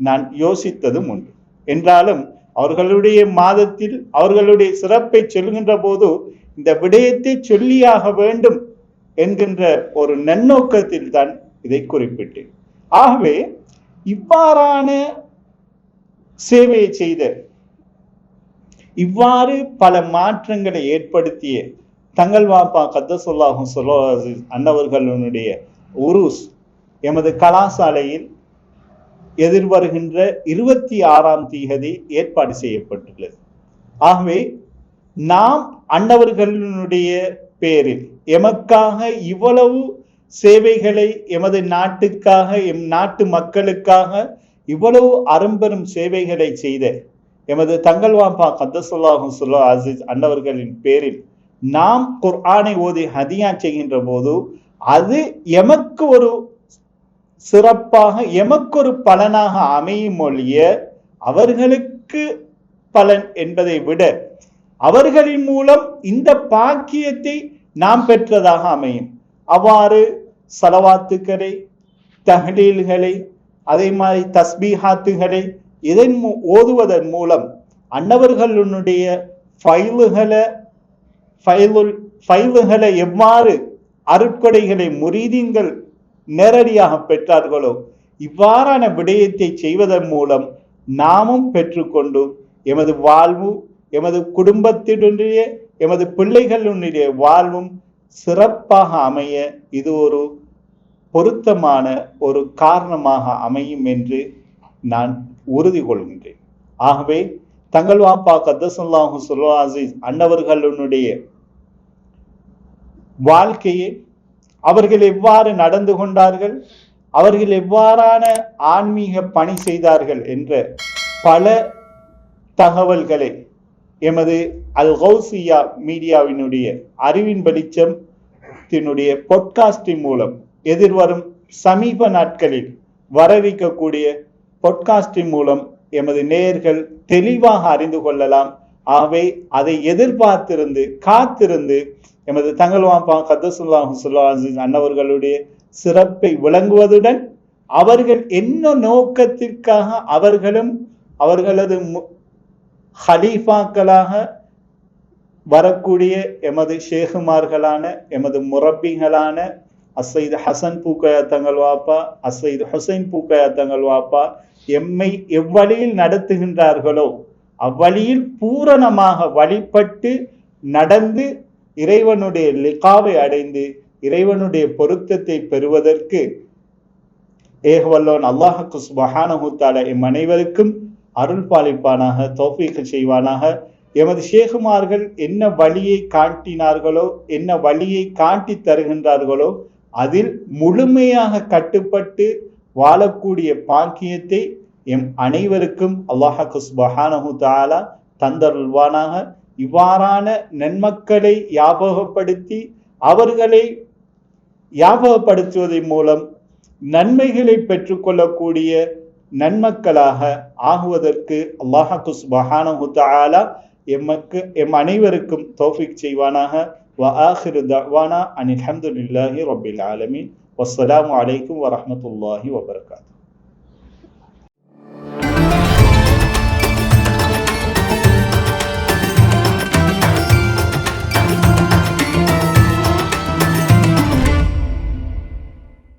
நான் யோசித்ததும் உண்டு. என்றாலும் அவர்களுடைய மாதத்தில் அவர்களுடைய சிறப்பை சொல்கின்ற போது இந்த விடயத்தை சொல்லியாக வேண்டும் என்கின்ற ஒரு நன்னோக்கத்தில் தான் இதை குறிப்பிட்டேன். ஆகவே இவ்வாறான சேவையை செய்த, இவ்வாறு பல மாற்றங்களை ஏற்படுத்திய தங்கள் வாப்பா கத்தசுல்லாஹு அன்னவர்களுடைய உருஸ் எமது கலாசாலையில் எதிர்வருகின்ற 26ஆம் தேதி ஏற்பாடு செய்யப்பட்டுள்ளது. ஆகவே நாம் அன்னவர்களுடைய பேரில் எமக்காக இவ்வளவு சேவைகளை, எமது நாட்டுக்காக, எம் நாட்டு மக்களுக்காக இவ்வளவு அரும்பெரும் சேவைகளை செய்த எமது தங்கள் வாப்பா கத்தசுல்லாஹு அசீஸ் அன்னவர்களின் பேரில் நாம் குர்ஆனை ஓதி ஹதியா செய்கின்ற போது அது எமக்கு ஒரு சிறப்பாக, எமக்கு ஒரு பலனாக அமையும் ஒழிய அவர்களுக்கு பலன் என்பதை விட அவர்களின் மூலம் இந்த பாக்கியத்தை நாம் பெற்றதாக அமையும். அவ்வாறு சலவாத்துக்களை, தஹ்லீல்களை, அதே மாதிரி தஸ்பீஹாத்துகளை இதன் ஓதுவதன் மூலம் அன்னவர்களுடைய ஃபைலுகளை எவ்வாறு அருட்கொடைகளை முரீதீன்கள் நேரடியாக பெற்றார்களோ இவ்வாறான விடயத்தை செய்வதன் மூலம் நாமும் பெற்றுக்கொண்டு எமது வாழ்வு, எமது குடும்பத்தினுடைய, எமது பிள்ளைகளுடைய வாழ்வும் சிறப்பாக அமைய இது ஒரு பொருத்தமான ஒரு காரணமாக அமையும் என்று நான் உறுதி கொள்கின்றேன். ஆகவே தங்கள் வாப்பா கத்தசுல்லாஹு அசீஸ் அன்னவர்களுடைய வாழ்க்கையை, அவர்கள் எவ்வாறு நடந்து கொண்டார்கள், அவர்கள் எவ்வாறான ஆன்மீக பணி செய்தார்கள் என்ற பல தகவல்களை எமது அல் கௌசியா மீடியாவினுடைய அறிவின் வெளிச்சத்தினுடைய பொட்காஸ்டின் மூலம் எதிர்வரும் சமீப நாட்களில் வரவிக்கக்கூடிய பொட்காஸ்டின் மூலம் எமது நேயர்கள் தெளிவாக அறிந்து கொள்ளலாம். ஆகவே அதை எதிர்பார்த்திருந்து காத்திருந்து எமது தங்கள் வாப்பா கத்தசுல்லாஹு அன்னவர்களுடைய சிறப்பை விளங்குவதுடன் அவர்கள் என்ன நோக்கத்திற்காக அவர்களும் அவர்களது ஹலீஃபாக்களாக வரக்கூடிய எமது ஷேகுமார்களான எமது முரப்பிகளான அசைது ஹசன் பூக்கையா தங்கள் வாப்பா, அசைது ஹுசைன் பூக்கையா தங்கள் வாப்பா எம்மை எவ்வழியில் நடத்துகின்றார்களோ அவ்வழியில் பூரணமாக வழிபட்டு நடந்து இறைவனுடைய லிகாவை அடைந்து இறைவனுடைய பொருத்தத்தை பெறுவதற்கு ஏகவல்லோன் அல்லாஹு சுப்ஹானஹு தஆலா எம் அனைவருக்கும் அருள் பாலிப்பானாக, தௌஃபீக் செய்வானாக. எமது ஷேகுமார்கள் என்ன வழியை காட்டினார்களோ, என்ன வழியை காட்டி தருகின்றார்களோ அதில் முழுமையாக கட்டுப்பட்டு வாழக்கூடிய பாக்கியத்தை எம் அனைவருக்கும் அல்லாஹு சுப்ஹானஹு தஆலா தந்தருள்வானாக. இவ்வாறான நன்மக்களை ஞாபகப்படுத்தி அவர்களை ஞாபகப்படுத்துவதன் மூலம் நன்மைகளை பெற்றுக்கொள்ளக்கூடிய நன்மக்களாக ஆகுவதற்கு அல்லாஹு சுப்ஹானஹு தஆலா எம் அனைவருக்கும் தௌஃபீக் செய்வானாக. وآخر دعوانا أن الحمد لله رب العالمين والسلام عليكم ورحمة الله وبركاته.